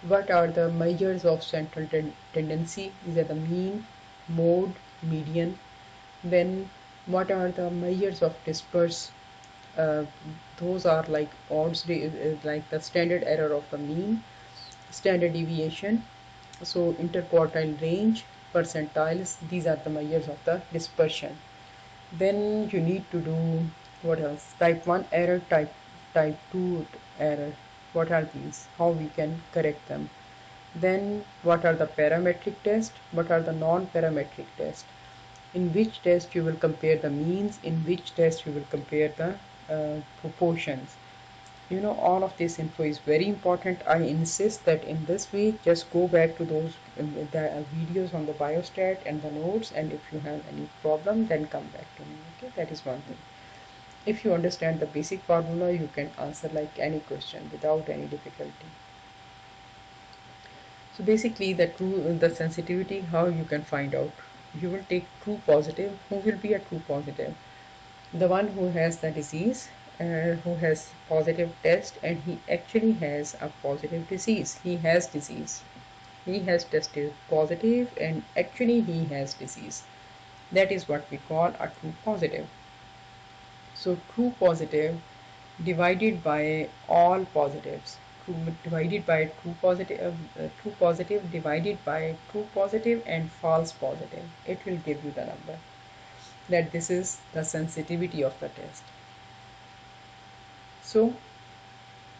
What are the measures of central tendency? These are the mean, mode, median. Then what are the measures of disperse? uh, those are like like the standard error of the mean, standard deviation, so interquartile range, percentiles. These are the measures of the dispersion. Then you need to do what else? Type 1 error, type 2 error. What are these? How we can correct them? Then what are the parametric tests? What are the non-parametric tests? In which test you will compare the means, in which test you will compare the proportions. All of this info is very important. I insist that in this week just go back to those the videos on the biostat and the notes, and if you have any problem then come back to me. Okay, that is one thing. If you understand the basic formula, you can answer like any question without any difficulty. So basically the sensitivity, how you can find out. You will take true positive. Who will be a true positive? The one who has the disease, who has positive test, and he actually has a positive disease. He has disease. He has tested positive and actually he has disease. That is what we call a true positive. So true positive divided by all positives. Divided by true positive divided by true positive and false positive. It will give you the number. That this is the sensitivity of the test. So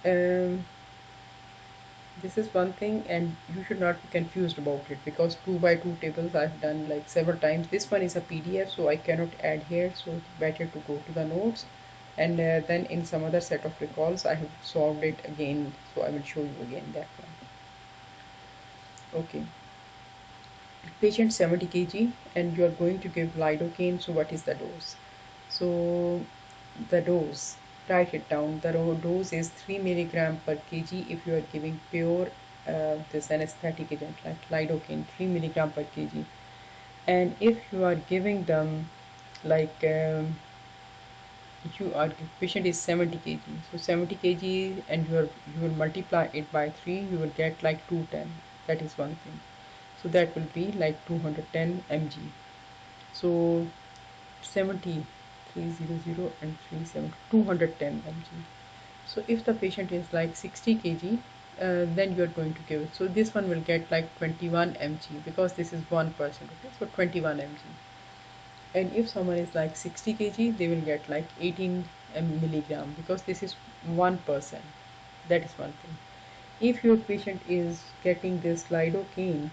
this is one thing, and you should not be confused about it, because 2 by 2 tables I've done like several times. This one is a PDF, so I cannot add here, so it's better to go to the notes, and then in some other set of recalls I have solved it again, so I will show you again that one. Okay, patient 70 kg and you are going to give lidocaine. So what is the dose? So the dose. Write it down. The dose is 3 milligram per kg if you are giving pure this anesthetic agent like lidocaine, 3 milligram per kg. And if you are giving them like you are patient is 70 kg, so 70 kg, and you will multiply it by 3, you will get like 210. That is one thing. So that will be like 210 mg. So 70, 300 and 370, 210 mg. So if the patient is like 60 kg, then you are going to give it. So this one will get like 21 mg because this is 1%. Okay, so 21 mg. And if someone is like 60 kg, they will get like 18 milligram because this is 1%. That is one thing. If your patient is getting this lidocaine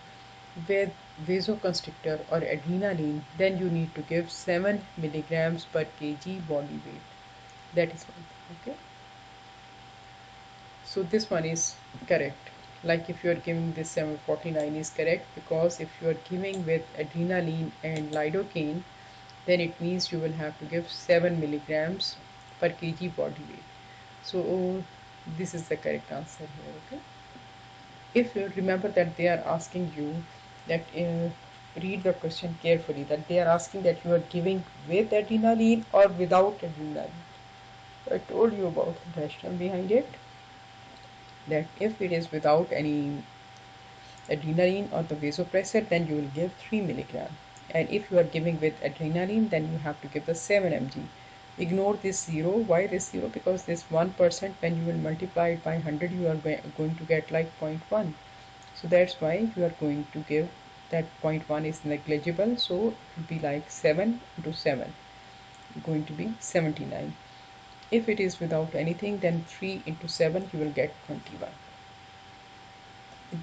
with vasoconstrictor or adrenaline, then you need to give 7 milligrams per kg body weight. That is one thing. Okay, so this one is correct. Like if you are giving this 749 is correct, because if you are giving with adrenaline and lidocaine, then it means you will have to give 7 milligrams per kg body weight. So this is the correct answer here. Okay, if you remember that they are asking you that read the question carefully, that they are asking that you are giving with adrenaline or without adrenaline. So I told you about the rationale behind it, that if it is without any adrenaline or the vasopressor, then you will give 3 milligram, and if you are giving with adrenaline, then you have to give the 7 mg. Ignore this 0. Why this 0? Because this 1%, when you will multiply it by 100, you are going to get like 0.1. So that's why you are going to give that 0.1 is negligible, so it will be like 7 into 7, going to be 79. If it is without anything, then 3 into 7, you will get 21.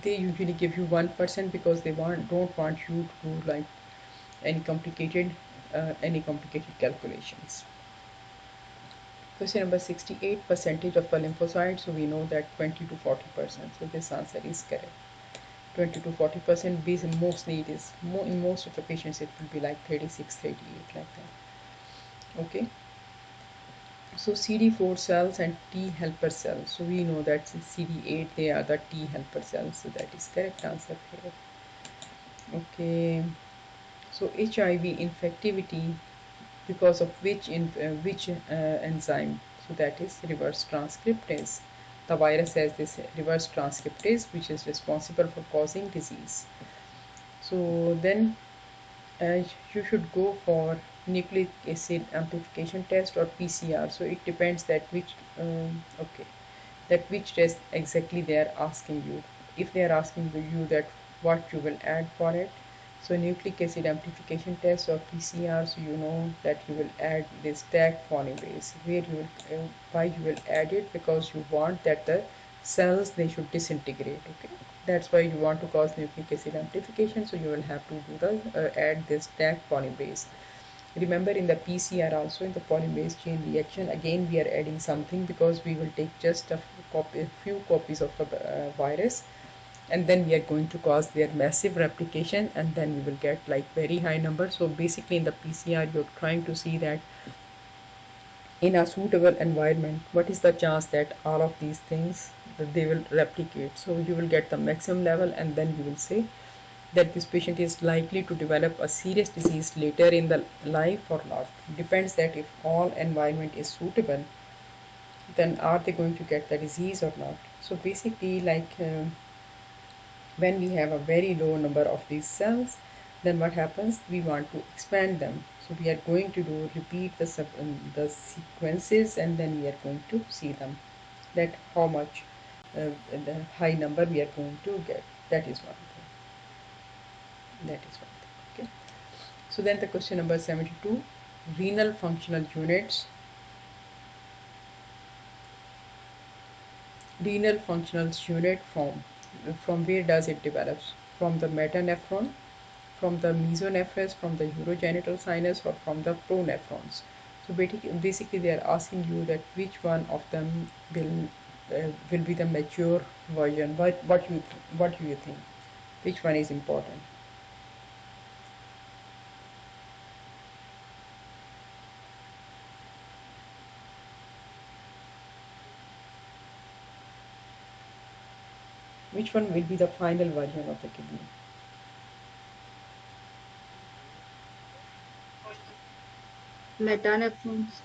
They usually give you 1% because they don't want you to do like any complicated calculations. Question number 68, percentage of the lymphocytes. So we know that 20 to 40%. So this answer is correct. 20 to 40%. Mostly it is in most of the patients it will be like 36, 38 like that. Okay. So CD4 cells and T helper cells. So we know that CD8 they are the T helper cells. So that is correct answer here. Okay. So HIV infectivity because of which enzyme? So that is reverse transcriptase. The virus has this reverse transcriptase which is responsible for causing disease. So then you should go for nucleic acid amplification test or PCR. So it depends that which test exactly they are asking you. If they are asking you that what you will add for it, so nucleic acid amplification test or PCR, so you know that you will add this Taq polymerase. Why you will add it? Because you want that the cells they should disintegrate. Okay, that's why you want to cause nucleic acid amplification. So you will have to do the add this Taq polymerase. Remember in the PCR also, in the polymerase chain reaction, again we are adding something because we will take just a few copies of the virus, and then we are going to cause their massive replication, and then we will get like very high numbers. So basically in the PCR you're trying to see that in a suitable environment, what is the chance that all of these things that they will replicate. So you will get the maximum level, and then you will say that this patient is likely to develop a serious disease later in the life or not. Depends that if all environment is suitable, then are they going to get the disease or not. So basically like when we have a very low number of these cells, then what happens, we want to expand them. So we are going to do repeat the sequences, and then we are going to see them that how much the high number we are going to get. That is one thing. Okay, so then the question number 72, renal functional units. Renal functional unit from where does it develop? From the metanephron, from the mesonephros, from the urogenital sinus, or from the pronephrons. So basically they are asking you that which one of them will be the mature version. What do you think? Which one is important? Which one will be the final version of the kidney?
Metanephrones.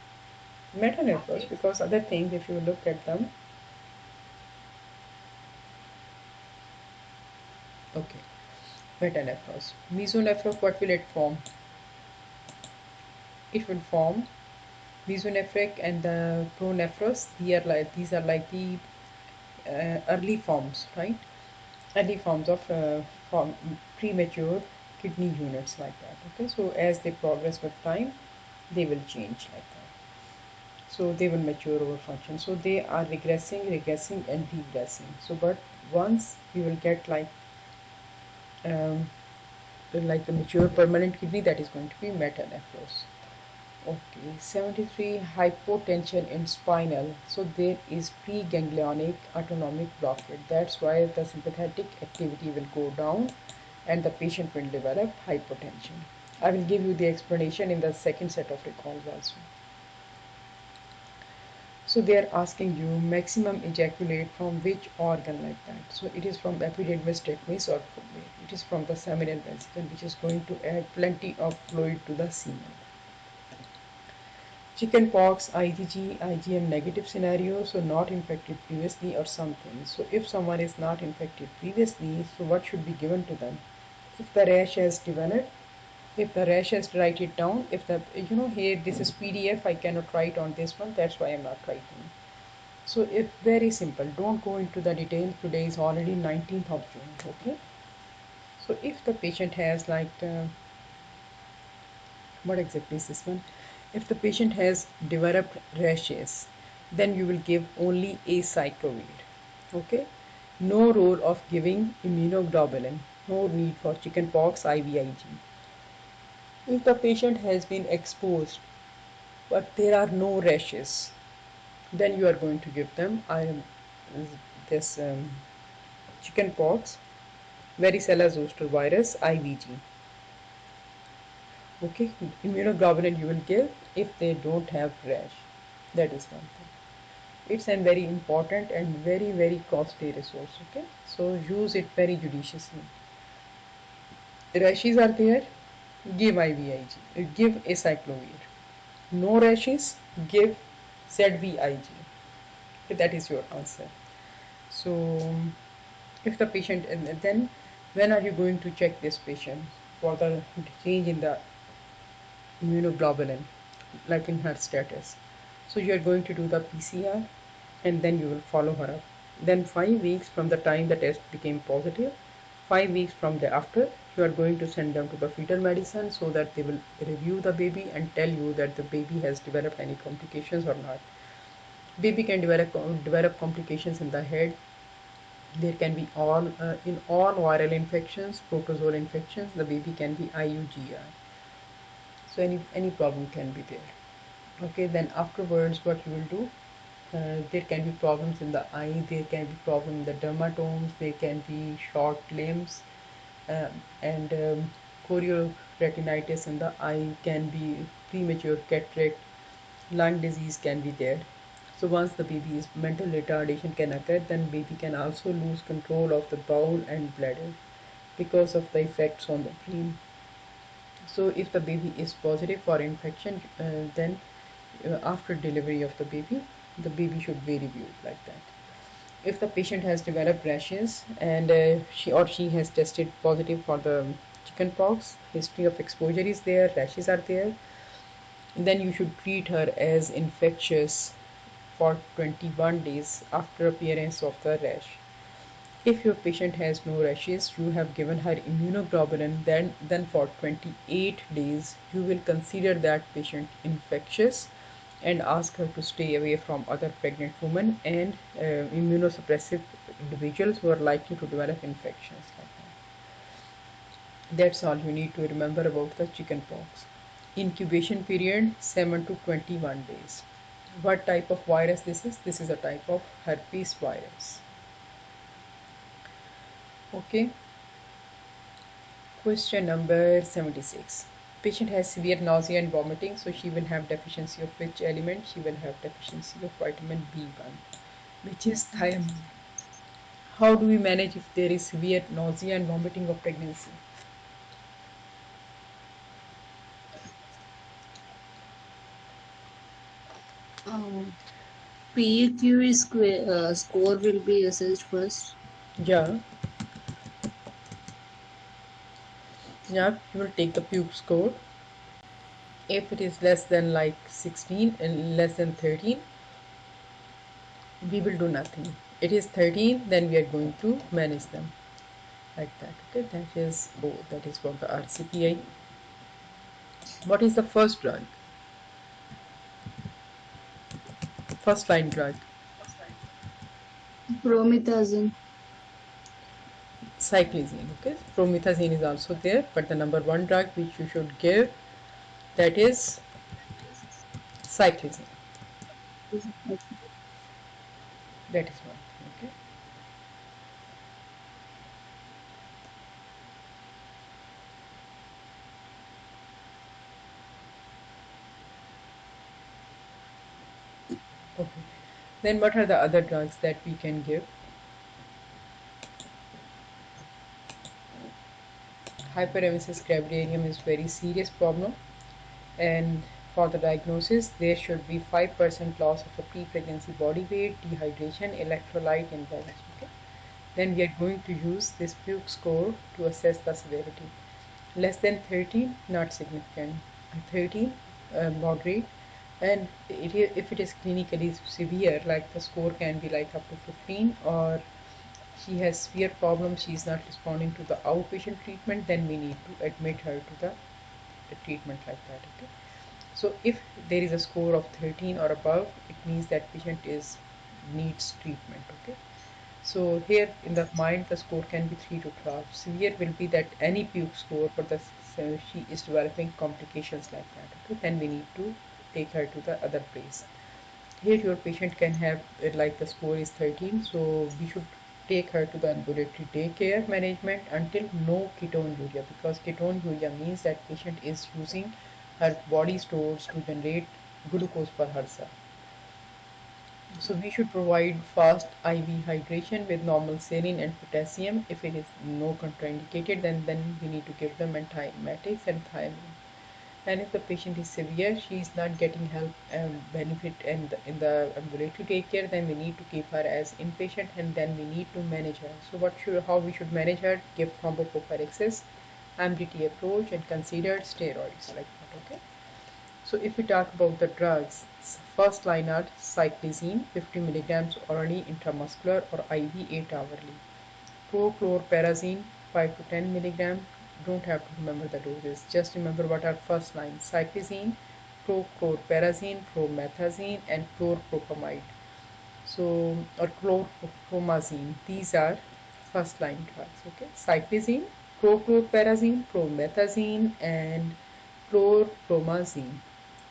Metanephros, because other things, if you look at them, okay, metanephros. Mesonephros, what will it form? It will form mesonephric and the pronephros. These are like the early forms, right? Early forms of form, premature kidney units like that. Okay, so as they progress with time, they will change like that. So they will mature over function. So they are regressing, and regressing. So, but once you will get um, like the mature permanent kidney, that is going to be metanephros. Okay, 73, hypotension in spinal. So there is preganglionic autonomic blockade. That's why the sympathetic activity will go down and the patient will develop hypotension. I will give you the explanation in the second set of recalls also. So they are asking you maximum ejaculate from which organ like that. So it is from epididymis, technis, or it is from the seminal vesicle, which is going to add plenty of fluid to the semen. Chickenpox, IgG, IgM negative scenario, so not infected previously or something. So if someone is not infected previously, so what should be given to them? If the rash has developed, if the rash has, write it down. If the, here this is PDF, I cannot write on this one, that's why I'm not writing. So if very simple, don't go into the detail. Today is already 19th of June, okay? So if the patient has what exactly is this one? If the patient has developed rashes, then you will give only acyclovir. Okay? No role of giving immunoglobulin. No need for chickenpox, IVIG. If the patient has been exposed but there are no rashes, then you are going to give them this chickenpox, varicella zoster virus, IVG. Okay, immunoglobulin you will give if they don't have rash. That is one thing. It's a very important and very costly resource. Okay, so use it very judiciously. Rashes are there, give IVIG, give acyclovir. No rashes, give ZVIG. Okay, that is your answer. So if the patient, and then when are you going to check this patient for the change in the immunoglobulin, like in her status? So you are going to do the PCR and then you will follow her up. Then 5 weeks from the time the test became positive, 5 weeks from the after, you are going to send them to the fetal medicine so that they will review the baby and tell you that the baby has developed any complications or not. Baby can develop complications in the head. There can be all in all viral infections, protozoal infections. The baby can be IUGR. So any problem can be there. Okay, then afterwards, what you will do? There can be problems in the eye. There can be problem in the dermatomes. There can be short limbs, and chorioretinitis in the eye. Can be premature cataract. Lung disease can be there. So once the baby's mental retardation can occur, then baby can also lose control of the bowel and bladder because of the effects on the brain. So if the baby is positive for infection, then after delivery of the baby should be reviewed like that. If the patient has developed rashes and she has tested positive for the chickenpox, history of exposure is there, rashes are there, then you should treat her as infectious for 21 days after appearance of the rash. If your patient has no rashes, you have given her immunoglobulin, then for 28 days you will consider that patient infectious and ask her to stay away from other pregnant women and immunosuppressive individuals who are likely to develop infections like that. That's all you need to remember about the chickenpox. Incubation period 7 to 21 days. What type of virus this is? This is a type of herpes virus. Okay. Question number 76. Patient has severe nausea and vomiting, so she will have deficiency of which element? She will have deficiency of vitamin B1, which is thiamine. How do we manage if there is severe nausea and vomiting of pregnancy?
Um, PEQ score will be assessed first.
Yeah, yeah, you will take the puke score. If it is less than like 16 and less than 13, we will do nothing. It is 13, then we are going to manage them like that. Okay, that is, oh, that is for the RCPI. What is the first drug? First line drug.
Promethazine.
Cyclizine. Okay, promethazine is also there, but the number one drug which you should give, that is cyclizine. That is one. Okay. Okay. Then what are the other drugs that we can give? Hyperemesis gravidarium is very serious problem, and for the diagnosis there should be 5% loss of a pre-pregnancy body weight, dehydration, electrolyte imbalance. Okay. Then we are going to use this puke score to assess the severity. Less than 13, not significant. 13, moderate. And if it is clinically severe, like the score can be like up to 15, or she has severe problems, she is not responding to the outpatient treatment, then we need to admit her to the treatment like that. Okay. So if there is a score of 13 or above, it means that patient is needs treatment. Okay. So here in the mind, the score can be 3 to 12. Severe will be that any puke score, but so she is developing complications like that. Okay, then we need to take her to the other place. Here your patient can have like the score is 13, so we should take her to the ambulatory daycare management until no ketonuria, because ketonuria means that patient is using her body stores to generate glucose for herself. So we should provide fast IV hydration with normal saline and potassium. If it is no contraindicated, then we need to give them antiemetics and thiamine. And if the patient is severe, she is not getting help and benefit in the ambulatory daycare, then we need to keep her as inpatient, and then we need to manage her. So how we should manage her? Give thromboprophylactis, MDT approach, and considered steroids like that. Okay. So if we talk about the drugs, first line are cyclizine 50 milligrams orally intramuscular or IV 8 hourly. Prochlorperazine 5 to 10 milligram. Don't have to remember the doses. Just remember what are first line: cyclizine, prochlorperazine, promethazine, and chlorpropamide. So or chlorpromazine. These are first line drugs. Okay, cyclizine, prochlorperazine, promethazine, and chlorpromazine.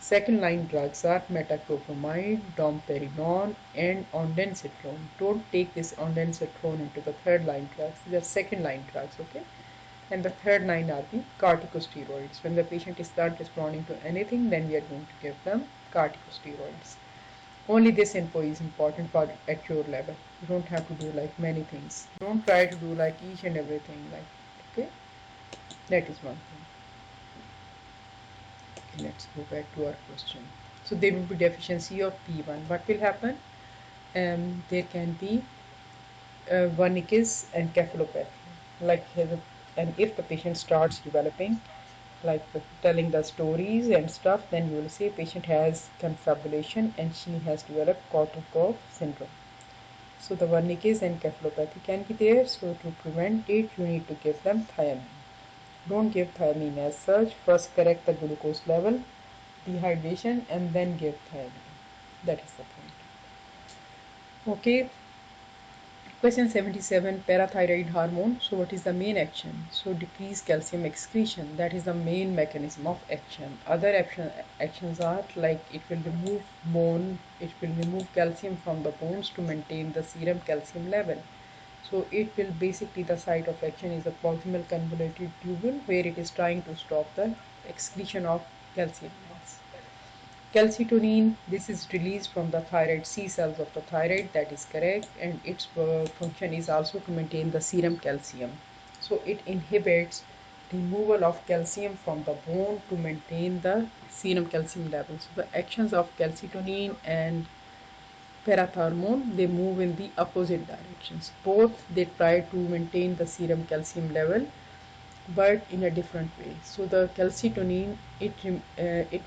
Second line drugs are metoclopramide, domperidone, and ondansetron. Don't take this ondansetron into the third line drugs. These are second line drugs, okay? And the third line are the corticosteroids. When the patient is not responding to anything, then we are going to give them corticosteroids. Only this info is important for at your level. You don't have to do like many things. Don't try to do like each and everything like, okay? That is one thing. Okay, let's go back to our question. So there will be deficiency of P1. What will happen? There can be wernicke's encephalopathy. Like, and if the patient starts developing, like telling the stories and stuff, then you will say patient has confabulation and she has developed Korsakoff syndrome. So the wernicke's encephalopathy can be there. So to prevent it, you need to give them thiamine. Don't give thiamine as such. First correct the glucose level, dehydration, and then give thiamine. That is the point. Okay, question 77, parathyroid hormone. So what is the main action? So decrease calcium excretion. That is the main mechanism of action. Other actions are like it will remove bone, it will remove calcium from the bones to maintain the serum calcium level. So it will basically, the site of action is a proximal convoluted tubule where it is trying to stop the excretion of calcium ions. Calcitonin, this is released from the thyroid C cells of the thyroid, that is correct, and its function is also to maintain the serum calcium. So it inhibits removal of calcium from the bone to maintain the serum calcium level. So the actions of calcitonin and parathormone, they move in the opposite directions. Both they try to maintain the serum calcium level, but in a different way. So the calcitonin, it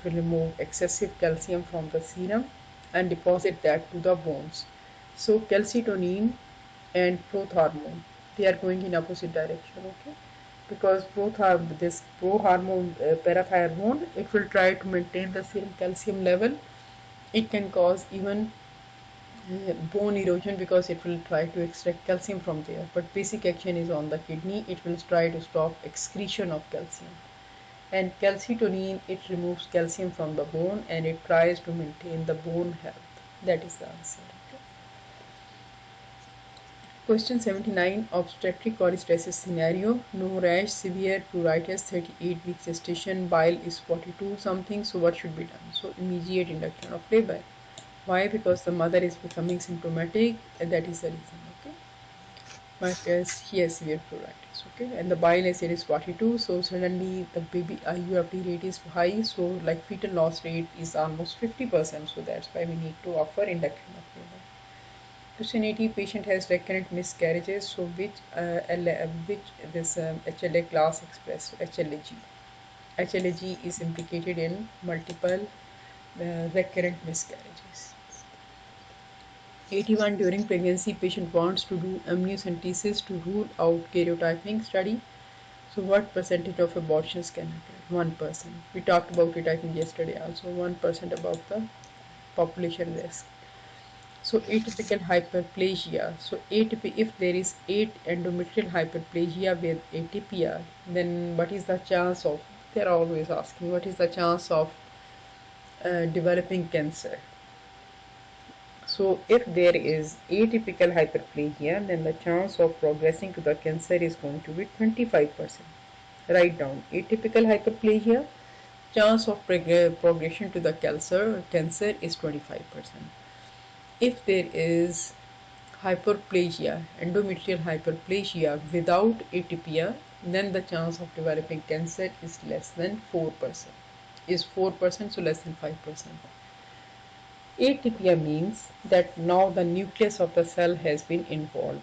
will remove excessive calcium from the serum and deposit that to the bones. So calcitonin and growth hormone, they are going in opposite direction. Okay, because both are this pro hormone, parathormone, it will try to maintain the serum calcium level. It can cause even bone erosion because it will try to extract calcium from there, but basic action is on the kidney. It will try to stop excretion of calcium. And calcitonin, it removes calcium from the bone and it tries to maintain the bone health. That is the answer. Okay. Question 79, obstetric cholestasis scenario. No rash, severe pruritus, 38 weeks gestation, bile is 42 something. So what should be done? So immediate induction of labor. Why? Because the mother is becoming symptomatic, and that is the reason. Okay, but he has severe pruritus. Okay, and the bile acid is 42, so suddenly the baby IUFD rate is high, so like fetal loss rate is almost 50%. So that's why we need to offer induction of labor. Question 80, patient has recurrent miscarriages. So which this HLA class express? So HLA-G. HLA-G is implicated in multiple recurrent miscarriages. 81, during pregnancy, patient wants to do amniocentesis to rule out karyotyping study. So what percentage of abortions can occur? 1%. We talked about it, I think, yesterday also. 1% about the population risk. So atypical hyperplasia. So if there is 8 endometrial hyperplasia with atypia, then what is the chance of? They're always asking, what is the chance of developing cancer? So if there is atypical hyperplasia, then the chance of progressing to the cancer is going to be 25%. Write down atypical hyperplasia, chance of progression to the cancer is 25%. If there is hyperplasia, endometrial hyperplasia without atypia, then the chance of developing cancer is less than 4%. Is 4%, so less than 5%. Atypia means that now the nucleus of the cell has been involved.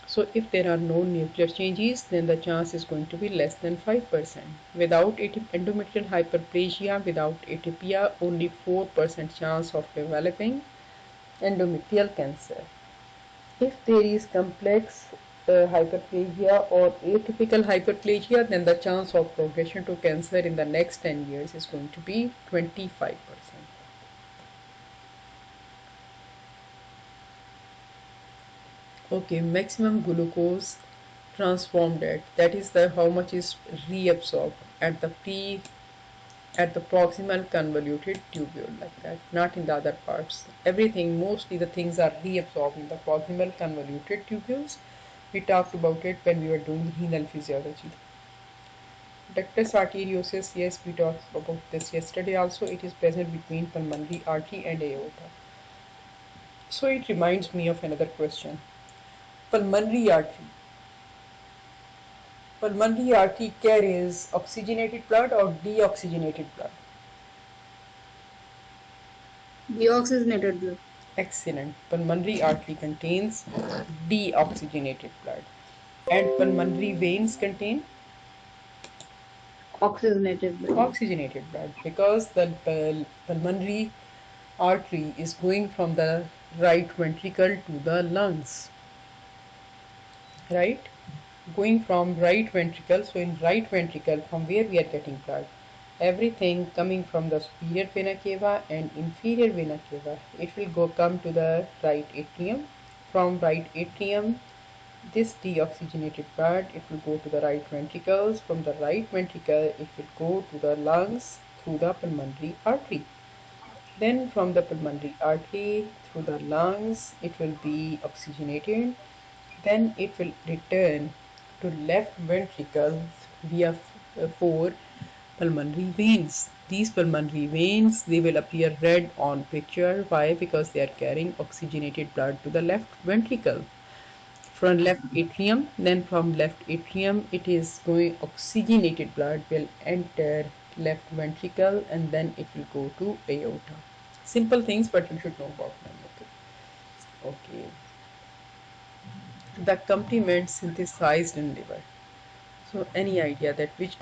So if there are no nuclear changes, then the chance is going to be less than 5%. Without endometrial hyperplasia, without atypia, only 4% chance of developing endometrial cancer. If there is complex hyperplasia or atypical hyperplasia, then the chance of progression to cancer in the next 10 years is going to be 25%. Okay, maximum glucose transformed at, that is the how much is reabsorbed at the proximal convoluted tubule, like that, not in the other parts. Everything, mostly the things are reabsorbed in the proximal convoluted tubules. We talked about it when we were doing renal physiology. Ductus arteriosus, yes, we talked about this yesterday also. It is present between pulmonary artery and aorta. So it reminds me of another question. Pulmonary artery. Pulmonary artery carries oxygenated blood or deoxygenated blood?
Deoxygenated blood.
Excellent. Pulmonary artery contains deoxygenated blood. And pulmonary veins contain
Oxygenated blood.
oxygenated blood, because the pulmonary artery is going from the right ventricle to the lungs. Right? Going from right ventricle. So in right ventricle, from where we are getting blood? Everything coming from the superior vena cava and inferior vena cava. It will come to the right atrium. From right atrium, this deoxygenated blood, it will go to the right ventricles. From the right ventricle, it will go to the lungs through the pulmonary artery. Then from the pulmonary artery through the lungs, it will be oxygenated. Then it will return to left ventricle via 4 pulmonary veins. these pulmonary veins, they will appear red on picture. Why? Because they are carrying oxygenated blood to the left ventricle from left atrium. Then from left atrium it is going, oxygenated blood will enter left ventricle and then it will go to aorta. Simple things, but you should know about them. Okay. The complement synthesized in liver. So any idea that which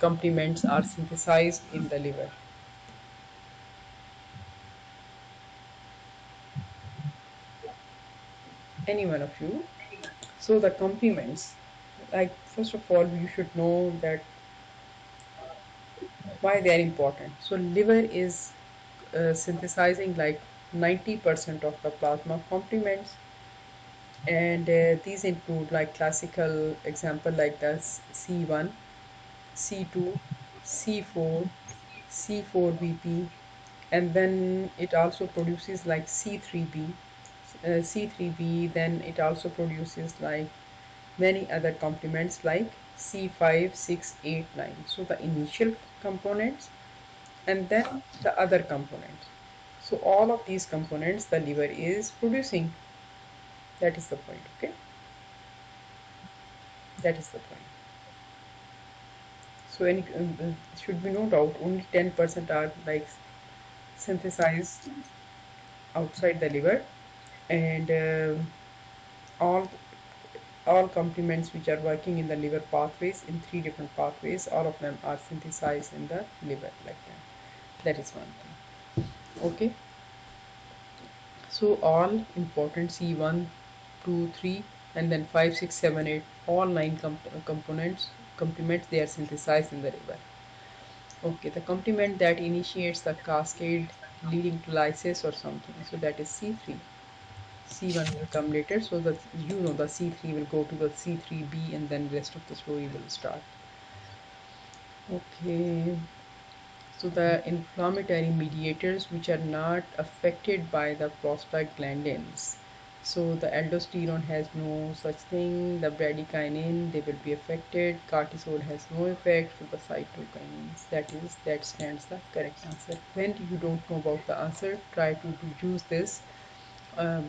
complements are synthesized in the liver? Any one of you? So the complements, like first of all, you should know that why they are important. So liver is synthesizing like 90% of the plasma complements, and these include like classical example like the C1, C2, C4, C4BP, and then it also produces like C3b, C3b. Then it also produces like many other complements like C5, 6, 8, 9. So the initial components and then the other components. So all of these components the liver is producing. That is the point. Okay, that is the point. So any should be no doubt only 10% are like synthesized outside the liver, and all all complements which are working in the liver pathways in three different pathways, all of them are synthesized in the liver like that. That is one thing. Okay, so all important C1, 2, 3, and then 5, 6, 7, 8, all 9 components complements, they are synthesized in the liver. Okay, the complement that initiates the cascade leading to lysis or something, so that is C3. C1 will come later, so that you know the C3 will go to the C3b and then rest of the story will start. Okay, so the inflammatory mediators which are not affected by the prostaglandins. So the aldosterone has no such thing, the bradykinin they will be affected, cortisol has no effect, so the cytokinins, that stands the correct answer. When you don't know about the answer, try to use this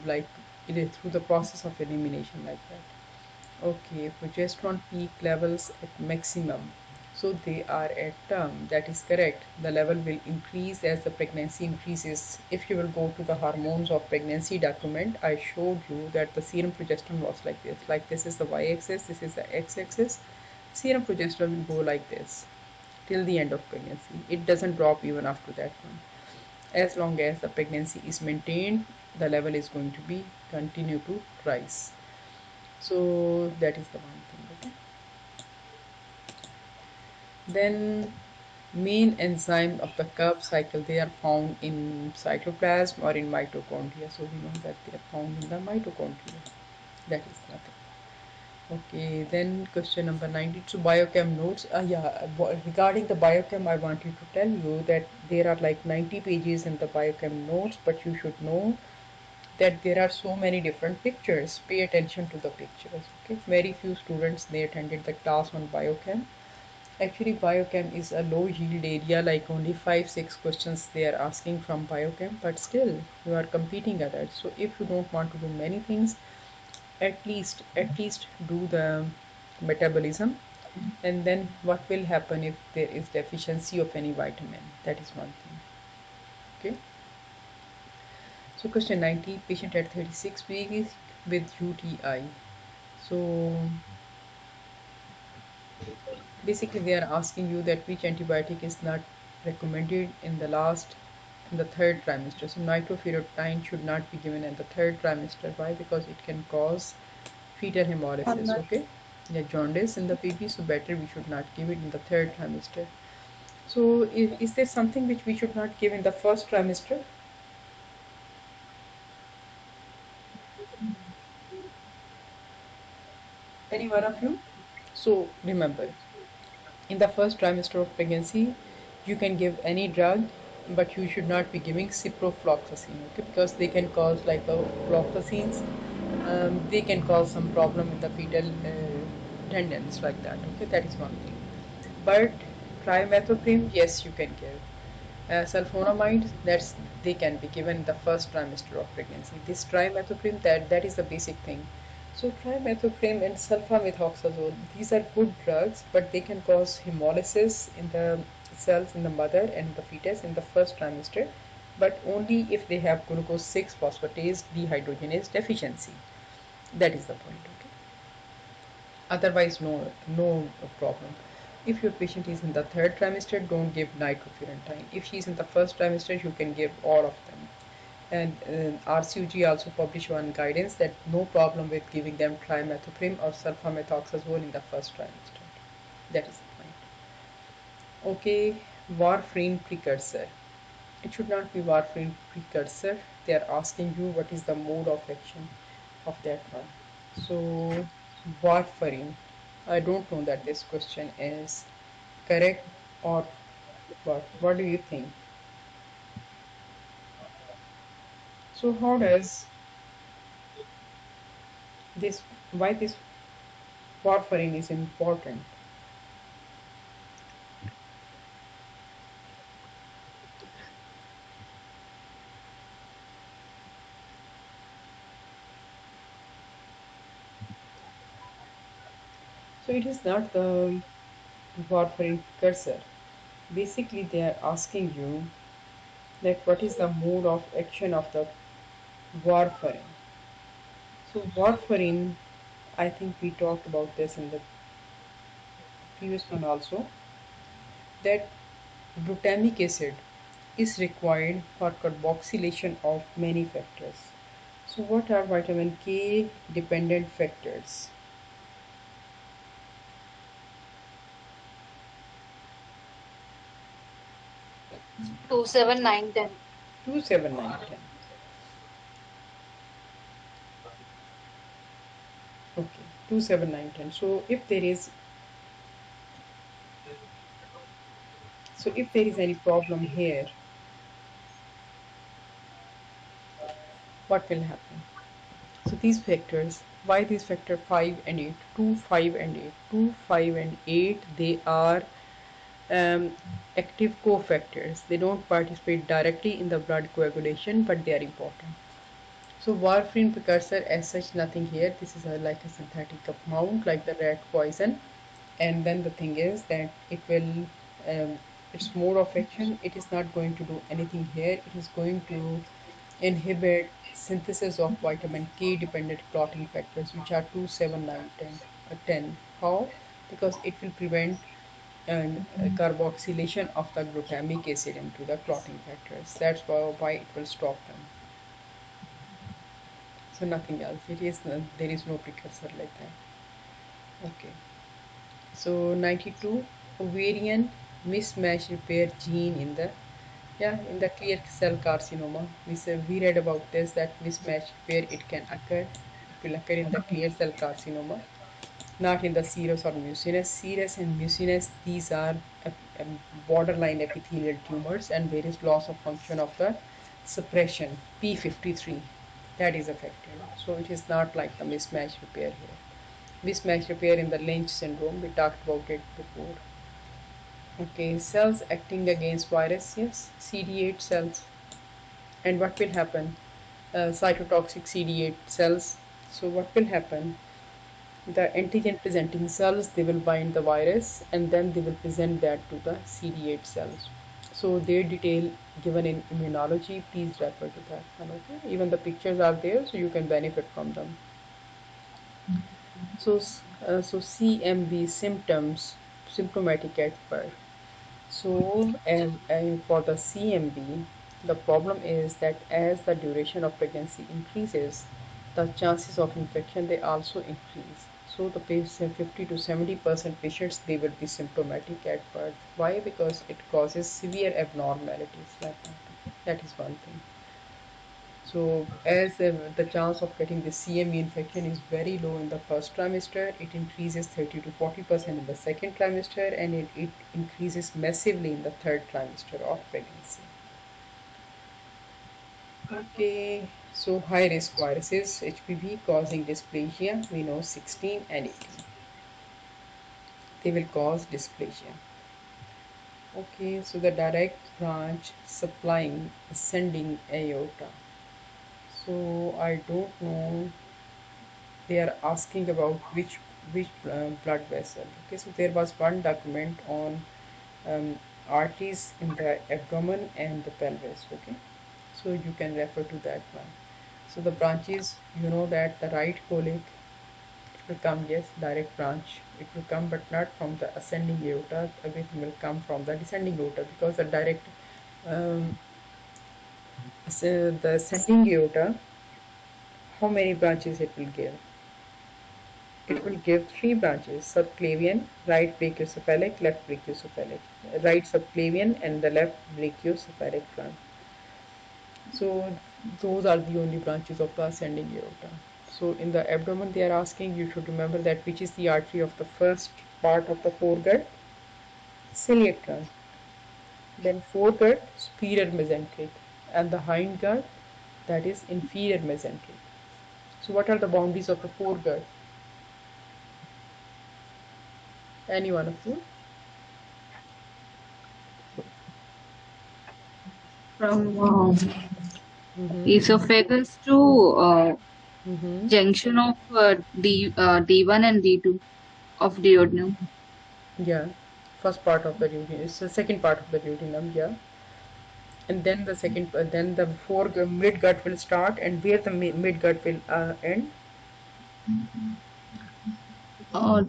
like it is through the process of elimination like that. Okay, progesterone peak levels at maximum. So they are at that is correct. The level will increase as the pregnancy increases. If you will go to the hormones of pregnancy document, I showed you that the serum progesterone was like this. Like this is the y-axis, this is the x-axis. Serum progesterone will go like this till the end of pregnancy. It doesn't drop even after that one. As long as the pregnancy is maintained, the level is going to be continue to rise. So that is the one thing. Okay, then main enzyme of the Krebs cycle, they are found in cytoplasm or in mitochondria. So we know that they are found in the mitochondria. That is nothing. Okay, then question number 90. So biochem notes. Yeah, regarding the biochem, I want you to tell you that there are like 90 pages in the biochem notes, but you should know that there are so many different pictures. Pay attention to the pictures. Okay, very few students they attended the class on biochem. Actually, biochem is a low yield area, like only 5-6 questions they are asking from biochem, but still you are competing at it. So if you don't want to do many things, at least do the metabolism, and then what will happen if there is deficiency of any vitamin. That is one thing. Okay. So question 90, patient at 36 weeks with UTI. So basically they are asking you that which antibiotic is not recommended in the third trimester. So nitrofurantoin should not be given in the third trimester. Why? Because it can cause fetal hemolysis. Okay, yeah, jaundice in the baby, so better we should not give it in the third trimester. So is there something which we should not give in the first trimester? Any one of you? So remember, in the first trimester of pregnancy, you can give any drug, but you should not be giving ciprofloxacin, okay? Because they can cause like the floxacins, they can cause some problem in the fetal tendons like that. Okay, that is one thing. But Trimethoprim, yes, you can give. Sulfonamide, they can be given in the first trimester of pregnancy. This trimethoprim, that is the basic thing. So trimethoprim and sulfamethoxazole, these are good drugs, but they can cause hemolysis in the cells in the mother and the fetus in the first trimester, but only if they have glucose 6 phosphatase dehydrogenase deficiency. That is the point. Okay. Otherwise, no problem. If your patient is in the third trimester, don't give nitrofurantoin. If she is in the first trimester, you can give all of them. And RCUG also published one guidance that no problem with giving them trimethoprim or sulfamethoxazole in the first trimester. That is the point. Okay, warfarin precursor. It should not be warfarin precursor. They are asking you what is the mode of action of that one. So warfarin. I don't know that this question is correct or what. What do you think? So how does this, why this warfarin is important? So it is not the warfarin precursor. Basically, they are asking you that what is the mode of action of the warfarin. So warfarin, I think we talked about this in the previous one also, that glutamic acid is required for carboxylation of many factors. So what are vitamin K dependent factors?
2, 7, 9, 10.
2, 7, 9, 10. Okay, 2, 7, 9, 10. So if there is any problem here, what will happen? So these factors, why these factor 5 and 8, 2, 5 and 8, 2, 5 and 8, they are active cofactors. They don't participate directly in the blood coagulation, but they are important. So warfarin precursor as such, nothing here. This is like a synthetic compound, like the rat poison. And then the thing is that it will, its mode of action, it is not going to do anything here. It is going to inhibit synthesis of vitamin K dependent clotting factors, which are 2, 7, 9, 10. 10. How? Because it will prevent and carboxylation of the glutamic acid into the clotting factors. That's why it will stop them. So nothing else. There is no precursor like that. Okay. So 92, ovarian mismatch repair gene in the, yeah, in the clear cell carcinoma. We read about this, that mismatch repair, it can occur. It will occur in the clear cell carcinoma, not in the serous or mucinous. Serous and mucinous, these are borderline epithelial tumors, and there is loss of function of the suppression P53 that is affected. So it is not like the mismatch repair here. Mismatch repair in the Lynch syndrome, we talked about it before. Okay, cells acting against virus, yes, CD8 cells. And what will happen? Cytotoxic CD8 cells. So what will happen? The antigen presenting cells, they will bind the virus and then they will present that to the CD8 cells. So their detail given in immunology, please refer to that one. Okay, even the pictures are there, so you can benefit from them. So CMV symptoms, symptomatic at birth. So and for the CMV, the problem is that as the duration of pregnancy increases, the chances of infection, they also increase. So the patient, 50 to 70% patients, they will be symptomatic at birth. Why? Because it causes severe abnormalities like that. That is one thing. So as the chance of getting the CME infection is very low in the first trimester, it increases 30 to 40% in the second trimester, and it increases massively in the third trimester of pregnancy. Okay, so high risk viruses, HPV causing dysplasia, we know 16 and 18. They will cause dysplasia. Okay, so the direct branch supplying ascending aorta. So I don't know, they are asking about which blood vessel. Okay, so there was one document on arteries in the abdomen and the pelvis. Okay, so you can refer to that one. So the branches, you know that the right colic will come, yes, direct branch it will come, but not from the ascending aorta. Everything will come from the descending aorta, because the direct um, so the ascending aorta, how many branches it will give? It will give three branches: subclavian, right brachiocephalic, left brachiocephalic, right subclavian and the left brachiocephalic branch. So those are the only branches of the ascending aorta. So in the abdomen they are asking, you should remember that which is the artery of the first part of the foregut, celiac trunk, then foregut, superior mesenteric, and the hindgut, that is inferior mesenteric. So what are the boundaries of the foregut? Any one of you?
From
Mm-hmm.
esophagus to
Mm-hmm.
junction of D1 and D2 of duodenum.
Yeah. First part of the duodenum is the second part of the duodenum, yeah. And then the second, then the mid gut will start, and where the mid gut will end.
Uh,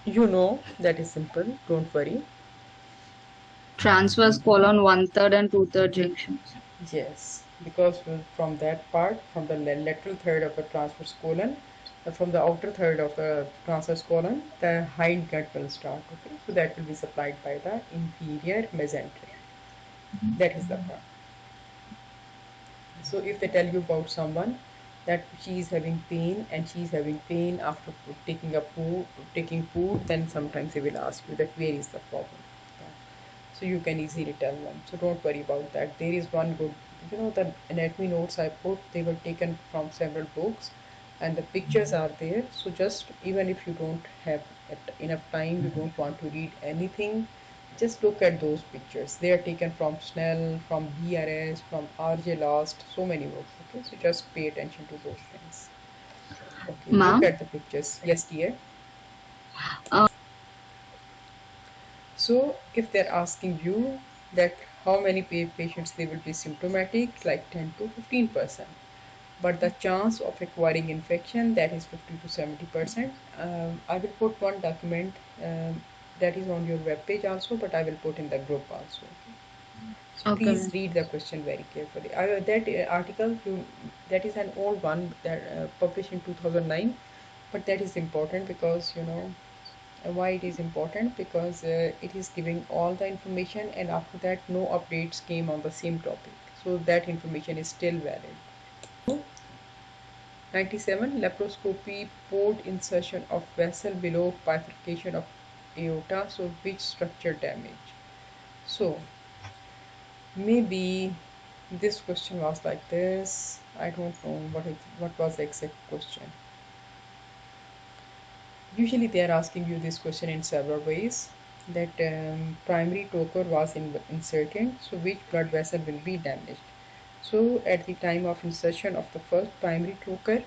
You know that is simple. Don't worry.
Transverse colon 1/3 and 2/3 junctions.
Yes, because from that part, from the lateral third of the transverse colon, from the outer third of the transverse colon, the hind gut will start. Okay, so that will be supplied by the inferior mesentery. That is the part. So if they tell you about someone that she is having pain and she is having pain after taking food, then sometimes they will ask you that where is the problem. Yeah. So you can easily tell them. So don't worry about that. There is one good, the anatomy notes I put, they were taken from several books, and the pictures are there. So just even if you don't have enough time, you don't want to read anything, just look at those pictures. They are taken from Snell, from BRS, from RJ Last, so many books. Okay, so just pay attention to those things. Okay, look
Ma'am,
at the pictures. Yes, dear.
uh,
So if they're asking you that how many patients they will be symptomatic, like 10 to 15%, but the chance of acquiring infection, that is 50 to 70%. I will put one document that is on your web page also, but I will put in the group also. Okay? So
okay,
please
ma'am.
read the question very carefully. That article, that is an old one that published in 2009, but that is important because why it is important, because it is giving all the information, and after that no updates came on the same topic, so that information is still valid. 97, laparoscopy, port insertion of vessel below bifurcation of aorta, so which structure damage? So maybe this question was like this. I don't know what was the exact question. Usually they are asking you this question in several ways, that primary trocar was inserted, so which blood vessel will be damaged? So at the time of insertion of the first primary trocar,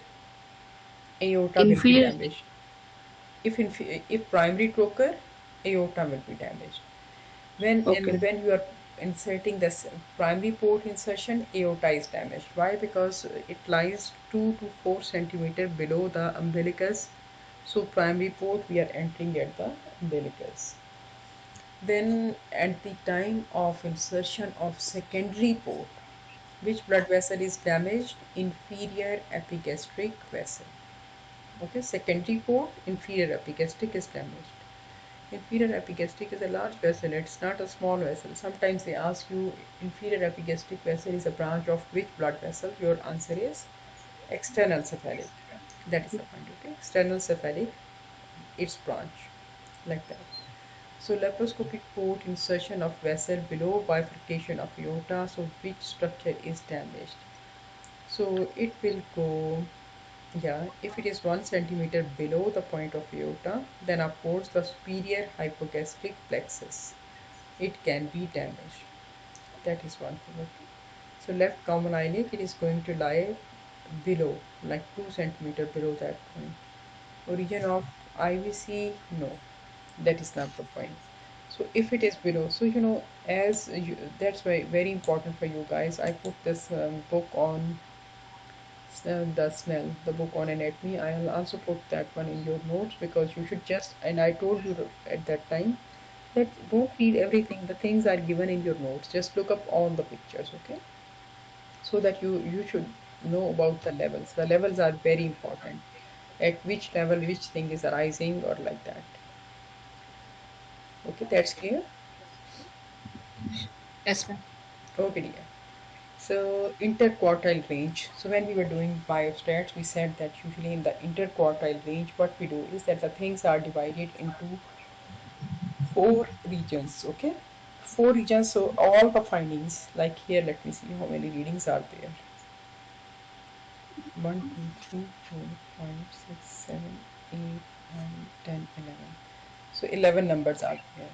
aorta will be
Inferior.
damaged. If primary trocar, aorta will be damaged.
Okay.
When you are inserting this primary port insertion, aorta is damaged. Why? Because it lies 2 to 4 centimeter below the umbilicus. So primary port we are entering at the umbilicus. Then at the time of insertion of secondary port, which blood vessel is damaged? Inferior epigastric vessel. Okay, secondary port, inferior epigastric is damaged. Inferior epigastric is a large vessel, it's not a small vessel. Sometimes they ask you, inferior epigastric vessel is a branch of which blood vessel? Your answer is external cephalic. That is the point, okay? External cephalic, its branch, like that. So laparoscopic port insertion of vessel below bifurcation of aorta, so which structure is damaged? So it will go Yeah, if it is 1 centimeter below the point of aorta, then upwards the superior hypogastric plexus, it can be damaged. That is one thing. Okay. So left common iliac, it is going to lie below, like 2 centimeter below that point. Origin of IVC, no, that is not the point. So if it is below, so as you, that's why very important for you guys. I put this book on the Snell, the book on anatomy. I'll also put that one in your notes because you should just, and I told you at that time that don't read everything. The things are given in your notes. Just look up all the pictures, okay? So that you should know about the levels. The levels are very important. At which level which thing is arising or like that. Okay, that's clear.
Yes, ma'am.
Okay, dear. So interquartile range. So when we were doing biostats, we said that usually in the interquartile range, what we do is that the things are divided into four regions. Okay, four regions. So all the findings, like here, let me see how many readings are there. 1, 2, 3, 4, 5, 6, 7, 8, 9, 10, 11. So 11 numbers are there.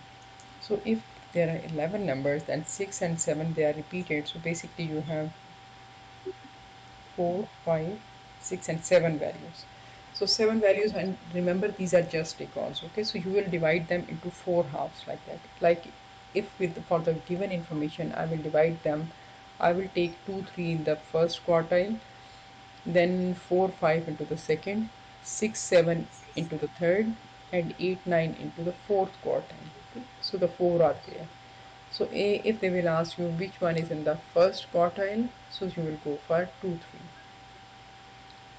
So if there are 11 numbers, then 6 and 7 they are repeated. So basically you have 4, 5, 6 and 7 values. So 7 values, and remember these are just decals, okay? So you will divide them into 4 halves like that. Like if with for the given information I will divide them, I will take 2, 3 in the first quartile, then 4, 5 into the second, 6, 7 into the third, and 8, 9 into the fourth quartile. Okay? So the 4 are there. So if they will ask you which one is in the first quartile, so you will go for 2, 3.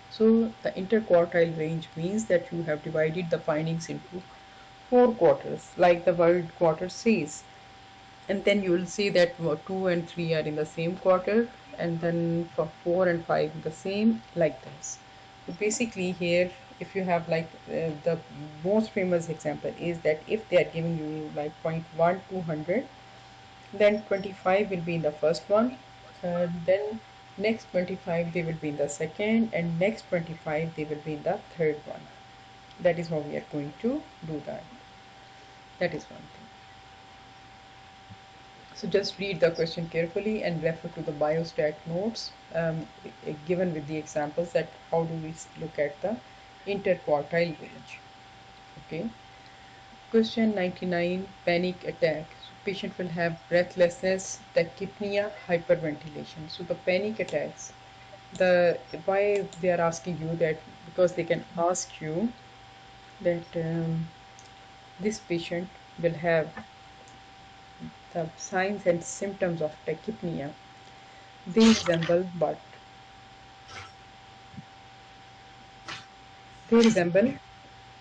So the interquartile range means that you have divided the findings into four quarters, like the word quarter says. And then you will see that 2 and 3 are in the same quarter, and then for 4 and 5 the same, like this. So basically here, if you have like the most famous example is that if they are giving you like 0.1 200, then 25 will be in the first one, then next 25 they will be in the second, and next 25 they will be in the third one. That is how we are going to do that. That is one thing. So just read the question carefully and refer to the biostat notes given with the examples that how do we look at the interquartile range. Okay. Question 99, panic attack. So patient will have breathlessness, tachypnea, hyperventilation. So the panic attacks, the why they are asking you that, because they can ask you that this patient will have the signs and symptoms of tachypnea. They resemble what? They resemble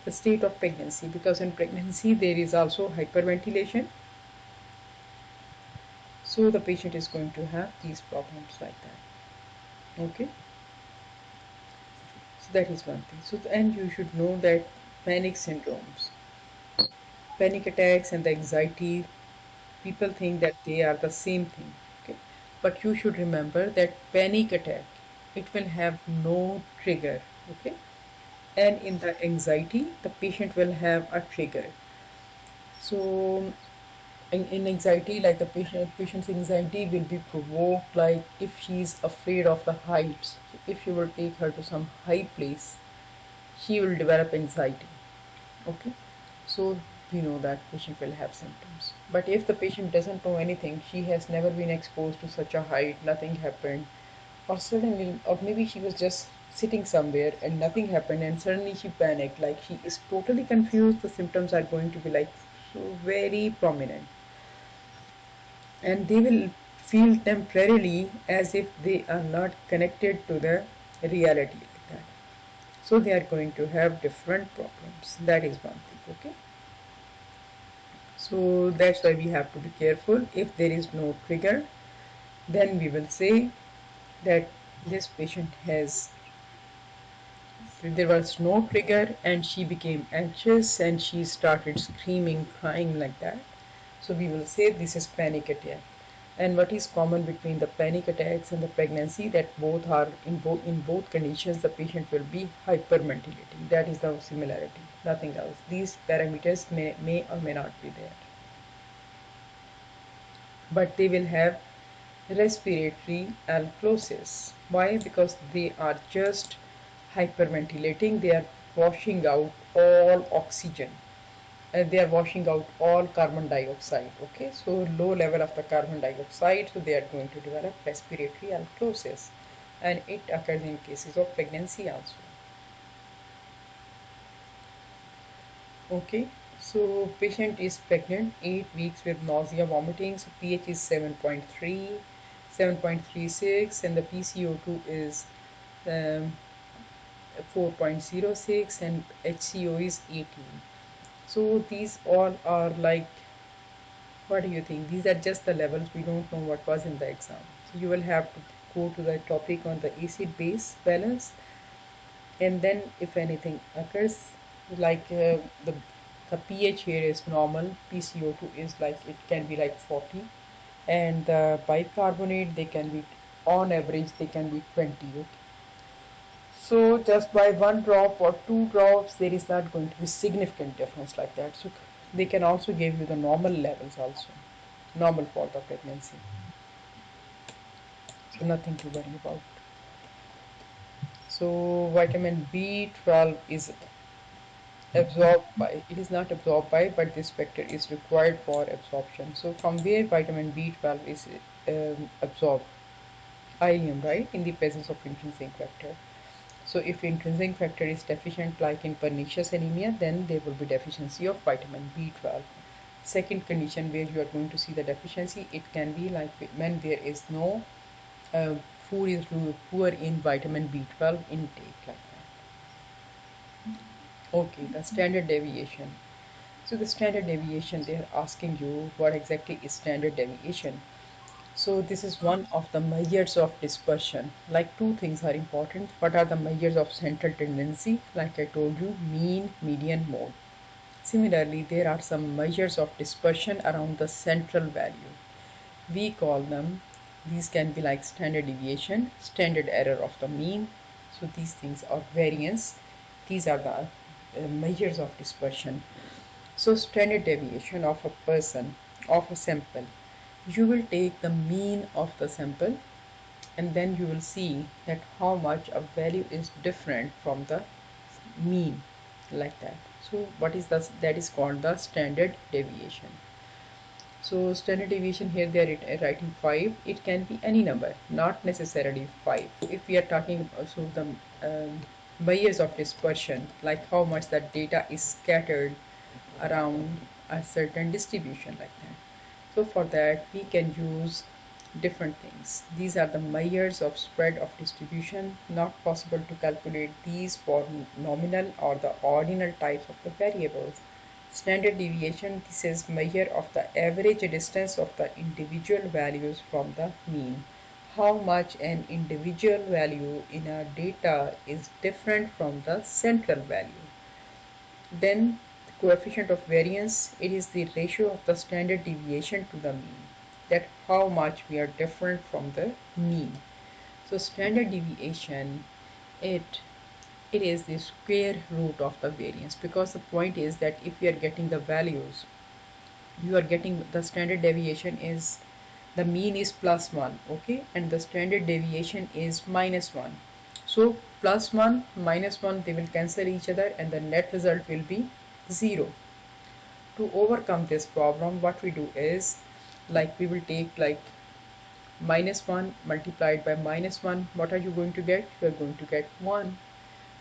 the state of pregnancy, because in pregnancy there is also hyperventilation. So the patient is going to have these problems like that. Okay. So that is one thing. So and you should know that panic syndromes, panic attacks and the anxiety, people think that they are the same thing. Okay. But you should remember that panic attack, it will have no trigger. Okay. And in the anxiety, the patient will have a trigger. So in anxiety, like the patient's anxiety will be provoked, like if she's afraid of the heights. So if you will take her to some high place, she will develop anxiety. Okay, so we know that patient will have symptoms. But if the patient doesn't know anything, she has never been exposed to such a height, nothing happened, or suddenly, or maybe she was just sitting somewhere and nothing happened, and suddenly she panicked, like she is totally confused, the symptoms are going to be like so very prominent, and they will feel temporarily as if they are not connected to the reality like that. So they are going to have different problems. That is one thing. Okay. So that's why we have to be careful. If there is no trigger, then we will say that this patient has, there was no trigger and she became anxious and she started screaming, crying like that. So we will say this is panic attack. And what is common between the panic attacks and the pregnancy, that both are in both conditions the patient will be hyperventilating. That is the similarity, nothing else. These parameters may or may not be there, but they will have respiratory alkalosis. Why? Because they are just hyperventilating, they are washing out all oxygen, they are washing out all carbon dioxide. Okay, so low level of the carbon dioxide, so they are going to develop respiratory alkalosis, and it occurs in cases of pregnancy also. Okay, so patient is pregnant, 8 weeks with nausea, vomiting, so pH is 7.3, 7.36, and the PCO2 is um, 4.06, and HCO is 18. So these all are like, what do you think? These are just the levels. We don't know what was in the exam. So you will have to go to the topic on the acid base balance, and then if anything occurs, like the pH here is normal, PCO2 is like, it can be like 40, and the bicarbonate, they can be, on average they can be 20. Okay, so just by one drop or two drops there is not going to be significant difference like that. So they can also give you the normal levels also, normal for the pregnancy, so nothing to worry about. So vitamin B12 is absorbed by, it is not absorbed by, but this factor is required for absorption. So from where vitamin B12 is absorbed? Iron, right, in the presence of intrinsic factor. So if intrinsic factor is deficient, like in pernicious anemia, then there will be deficiency of vitamin B12. Second condition where you are going to see the deficiency, it can be like when there is no uh, food is poor in vitamin B12 intake, like that. Okay, the standard deviation. So the standard deviation, they are asking you what exactly is standard deviation. So this is one of the measures of dispersion. Like two things are important. What are the measures of central tendency? Like I told you, mean, median, mode. Similarly, there are some measures of dispersion around the central value. We call them, these can be like standard deviation, standard error of the mean. So these things are variance. These are the measures of dispersion. So standard deviation of a person, of a sample, you will take the mean of the sample, and then you will see that how much a value is different from the mean, like that. So what is this? That is called the standard deviation. So standard deviation, here they are writing 5. It can be any number, not necessarily 5. If we are talking also the measures of dispersion, like how much that data is scattered around a certain distribution, like that. So for that we can use different things. These are the measures of spread of distribution. Not possible to calculate these for nominal or the ordinal types of the variables. Standard deviation, this is measure of the average distance of the individual values from the mean. How much an individual value in a data is different from the central value. Then the coefficient of variance, it is the ratio of the standard deviation to the mean, that how much we are different from the mean. So standard deviation, it is the square root of the variance, because the point is that if we are getting the values, you are getting the standard deviation is, the mean is +1, okay, and the standard deviation is -1. So +1 -1, they will cancel each other and the net result will be 0. To overcome this problem, what we do is, like we will take like -1 multiplied by -1. What are you going to get? You are going to get 1.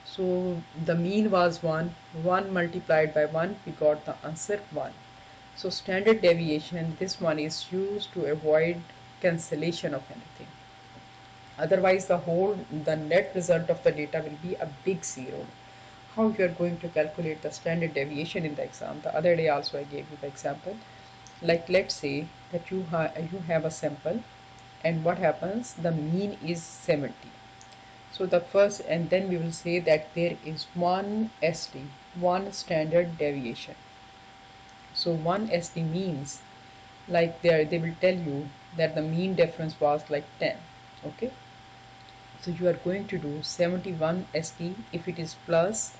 So the mean was 1. 1 multiplied by 1, we got the answer 1. So standard deviation, this one is used to avoid cancellation of anything. Otherwise the net result of the data will be a big 0. How you are going to calculate the standard deviation in the exam? The other day also I gave you the example. Like let's say that you have a sample, and what happens, the mean is 70. So the first, and then we will say that there is one one standard deviation. So one SD means like they will tell you that the mean difference was like 10. Okay, so you are going to do 71 st. If it is plus,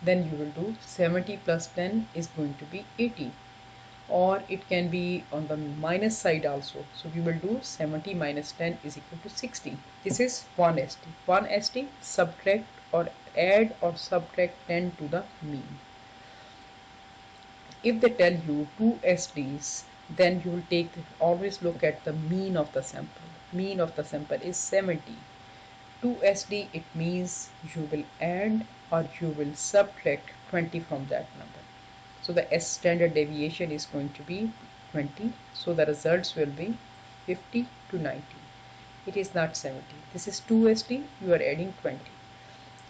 then you will do 70 plus 10 is going to be 80, or it can be on the minus side also. So we will do 70 minus 10 is equal to 60. This is 1 st. 1 st, subtract or add or subtract 10 to the mean. If they tell you 2 SDs, then you will always look at the mean of the sample. Mean of the sample is 70. 2 SD, it means you will add or you will subtract 20 from that number. So the S standard deviation is going to be 20. So the results will be 50 to 90. It is not 70. This is 2 SD, you are adding 20.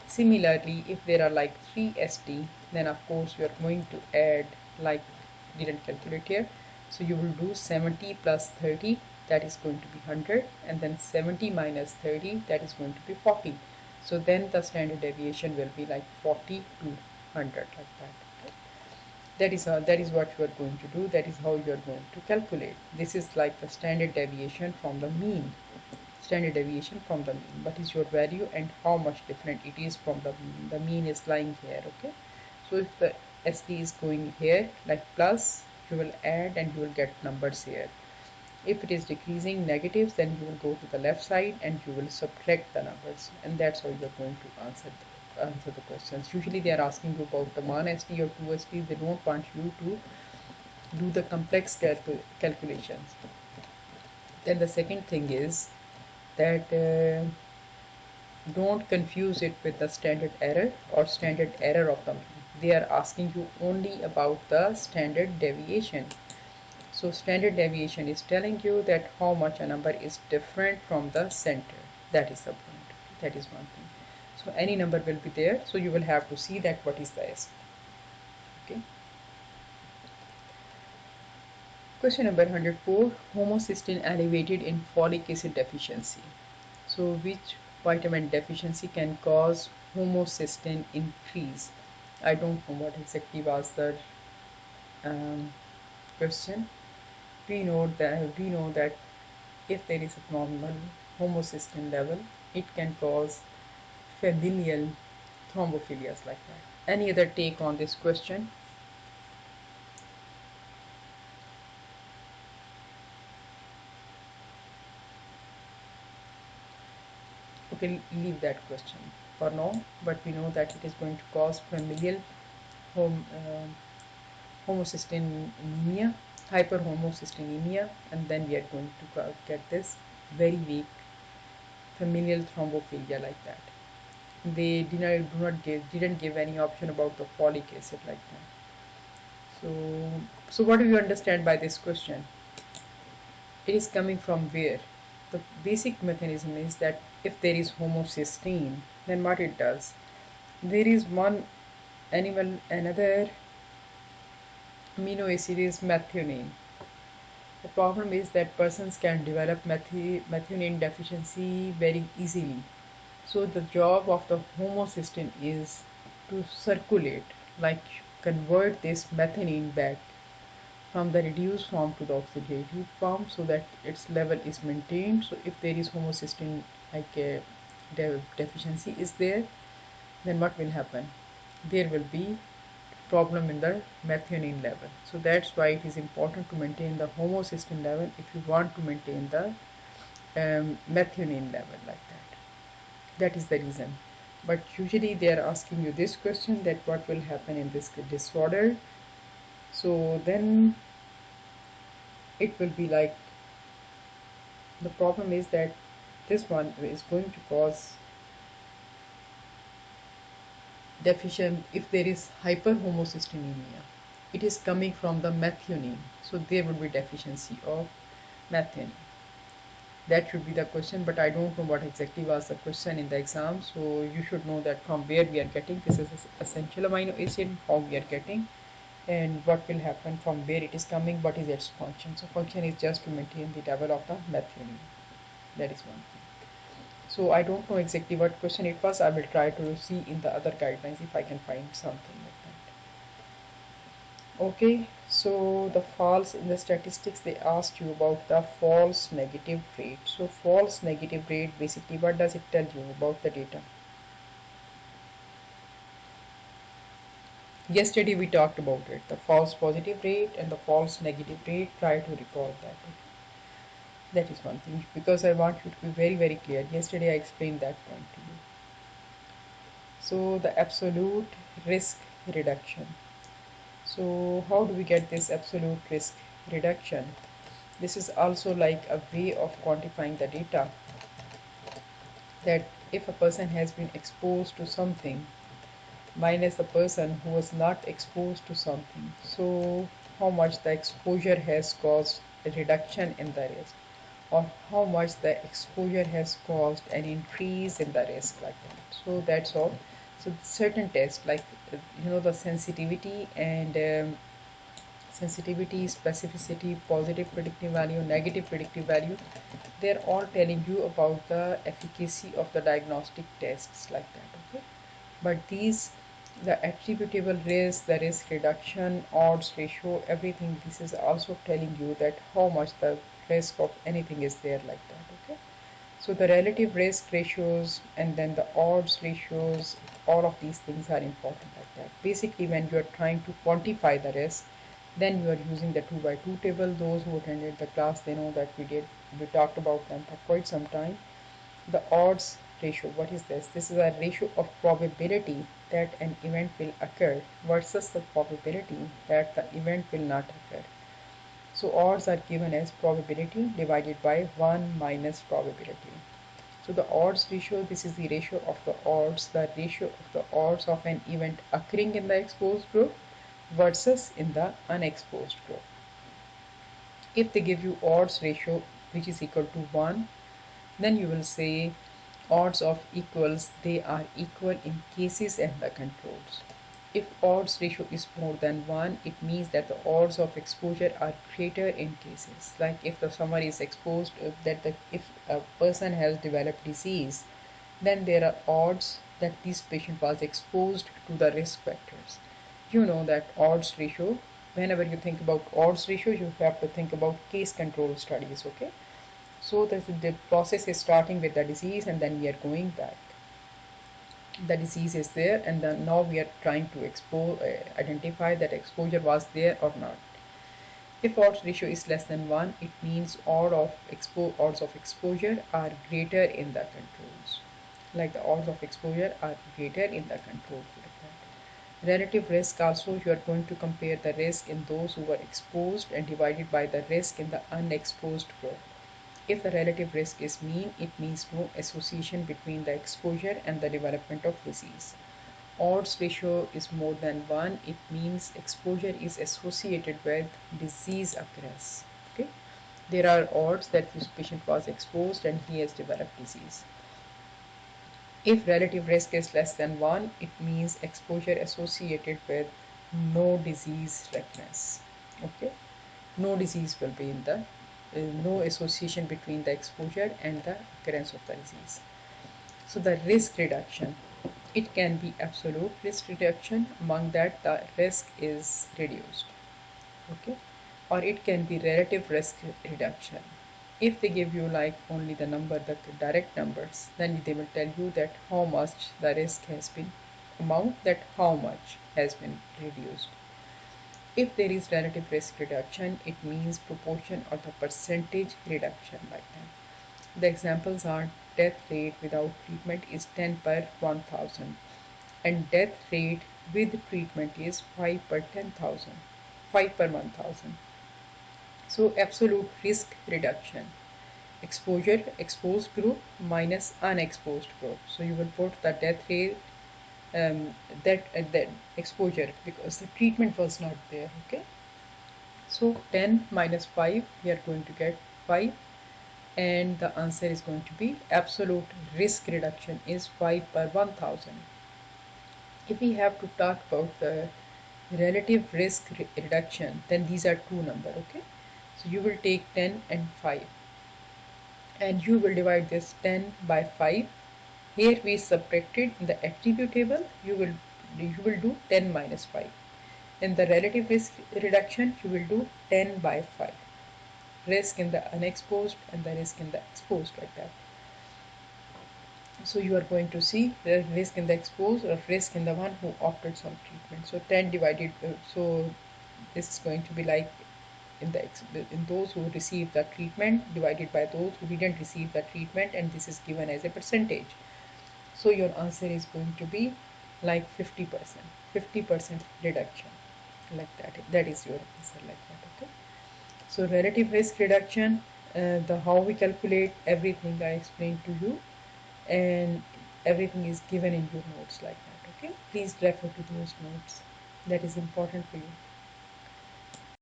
Similarly, if there are like 3 SD, then of course you are going to add, like didn't calculate here, so you will do 70 plus 30, that is going to be 100, and then 70 minus 30, that is going to be 40. So then the standard deviation will be like 40 to 100, like that. Okay? That is what you are going to do. That is how you are going to calculate. This is like the standard deviation from the mean. Standard deviation from the mean. What is your value and how much different it is from the mean? The mean is lying here. Okay. So if the SD is going here like plus, you will add and you will get numbers here. If it is decreasing negatives, then you will go to the left side and you will subtract the numbers, and that's how you are going to answer the questions. Usually they are asking you about the 1 SD or 2 SD. They don't want you to do the complex calculations. Then the second thing is that don't confuse it with the standard error or standard error of the mean. They are asking you only about the standard deviation. So standard deviation is telling you that how much a number is different from the center. That is the point. That is one thing. So any number will be there. So you will have to see that what is the S. Okay. Question number 104. Homocysteine elevated in folic acid deficiency. So which vitamin deficiency can cause homocysteine increase? I don't know what exactly was the question. We know that if there is abnormal homocysteine level, it can cause familial thrombophilias like that. Any other take on this question? Okay, leave that question for now, but we know that it is going to cause familial home, homocystinemia, hyperhomocysteinemia, and then we are going to get this very weak familial thrombophilia like that. They didn't give any option about the folic acid like that. So what do you understand by this question? It is coming from where? The basic mechanism is that if there is homocysteine, then what it does? There is another amino acid is methionine. The problem is that persons can develop methionine deficiency very easily. So the job of the homocysteine is to circulate, like convert this methionine back from the reduced form to the oxidative form so that its level is maintained. So if there is homocysteine like a deficiency is there, then what will happen? There will be problem in the methionine level. So that's why it is important to maintain the homocysteine level if you want to maintain the methionine level like that. That is the reason. But usually they are asking you this question, that what will happen in this disorder. So then it will be like, the problem is that this one is going to cause deficient if there is hyperhomocysteinemia. It is coming from the methionine, so there will be deficiency of methionine. That should be the question, but I don't know what exactly was the question in the exam. So you should know that from where we are getting this is essential amino acid, how we are getting, and what will happen from where it is coming, what is its function. So function is just to maintain the level of the methionine. That is one thing. So I don't know exactly what question it was. I will try to see in the other guidelines if I can find something like that. Okay, so the false in the statistics, they asked you about the false negative rate. So false negative rate, basically what does it tell you about the data? Yesterday we talked about it, the false positive rate and the false negative rate. Try to recall that. Okay? That is one thing, because I want you to be very, very clear. Yesterday I explained that point to you. So the absolute risk reduction. So how do we get this absolute risk reduction? This is also like a way of quantifying the data, that if a person has been exposed to something minus the person who was not exposed to something, so how much the exposure has caused a reduction in the risk, or how much the exposure has caused an increase in the risk, like that. So that's all. So certain tests like the sensitivity and sensitivity, specificity, positive predictive value, negative predictive value, they're all telling you about the efficacy of the diagnostic tests, like that. Okay, but these, the attributable risk, the risk reduction, odds ratio, everything, this is also telling you that how much the risk of anything is there, like that. Okay, so the relative risk ratios and then the odds ratios, all of these things are important, like that. Basically, when you are trying to quantify the risk, then you are using the 2 by 2 table. Those who attended the class, they know that we talked about them for quite some time. The odds ratio, what is this? This is a ratio of probability that an event will occur versus the probability that the event will not occur. So odds are given as probability divided by 1 minus probability. So the odds ratio, this is the ratio of the ratio of the odds of an event occurring in the exposed group versus in the unexposed group. If they give you odds ratio which is equal to 1, then you will say odds of equals, they are equal in cases and the controls. If odds ratio is more than 1, it means that the odds of exposure are greater in cases. Like if someone is exposed, if a person has developed disease, then there are odds that this patient was exposed to the risk factors. You know that odds ratio, whenever you think about odds ratio, you have to think about case control studies, okay? So the process is starting with the disease and then we are going back. The disease is there and then now we are trying to identify that exposure was there or not. If odds ratio is less than 1, it means odds of exposure are greater in the controls. Like the odds of exposure are greater in the control group. Relative risk also, you are going to compare the risk in those who were exposed and divided by the risk in the unexposed group. If the relative risk is mean, it means no association between the exposure and the development of disease. Odds ratio is more than 1, it means exposure is associated with disease occurrence. Okay, there are odds that this patient was exposed and he has developed disease. If relative risk is less than 1, it means exposure associated with no disease recurrence. Okay, no disease will be in the no association between the exposure and the occurrence of the disease. So the risk reduction, it can be absolute risk reduction, among that the risk is reduced, okay, or it can be relative risk reduction. If they give you like only the number, the direct numbers, then they will tell you that how much the risk has been, amount that how much has been reduced. If there is relative risk reduction, it means proportion or the percentage reduction, like that. The examples are death rate without treatment is 10 per 1000 and death rate with treatment is 5 per 10,000, 5 per 1000. So absolute risk reduction, exposure, exposed group minus unexposed group. So you will put the death rate, that exposure, because the treatment was not there. Okay, so 10 minus 5, we are going to get 5, and the answer is going to be absolute risk reduction is 5 per 1000. If we have to talk about the relative risk reduction, then these are two numbers. Okay, so you will take 10 and 5 and you will divide this 10 by 5. Here we subtracted in the attribute table, you will do 10 minus 5. In the relative risk reduction, you will do 10 by 5. Risk in the unexposed and the risk in the exposed, like that. So you are going to see the risk in the exposed or risk in the one who opted some treatment. So 10 divided, so this is going to be like in those who received the treatment divided by those who didn't receive the treatment, and this is given as a percentage. So your answer is going to be like 50% reduction, like that. That is your answer, like that. Okay. So relative risk reduction, the how we calculate everything I explained to you, and everything is given in your notes, like that. Okay. Please refer to those notes. That is important for you.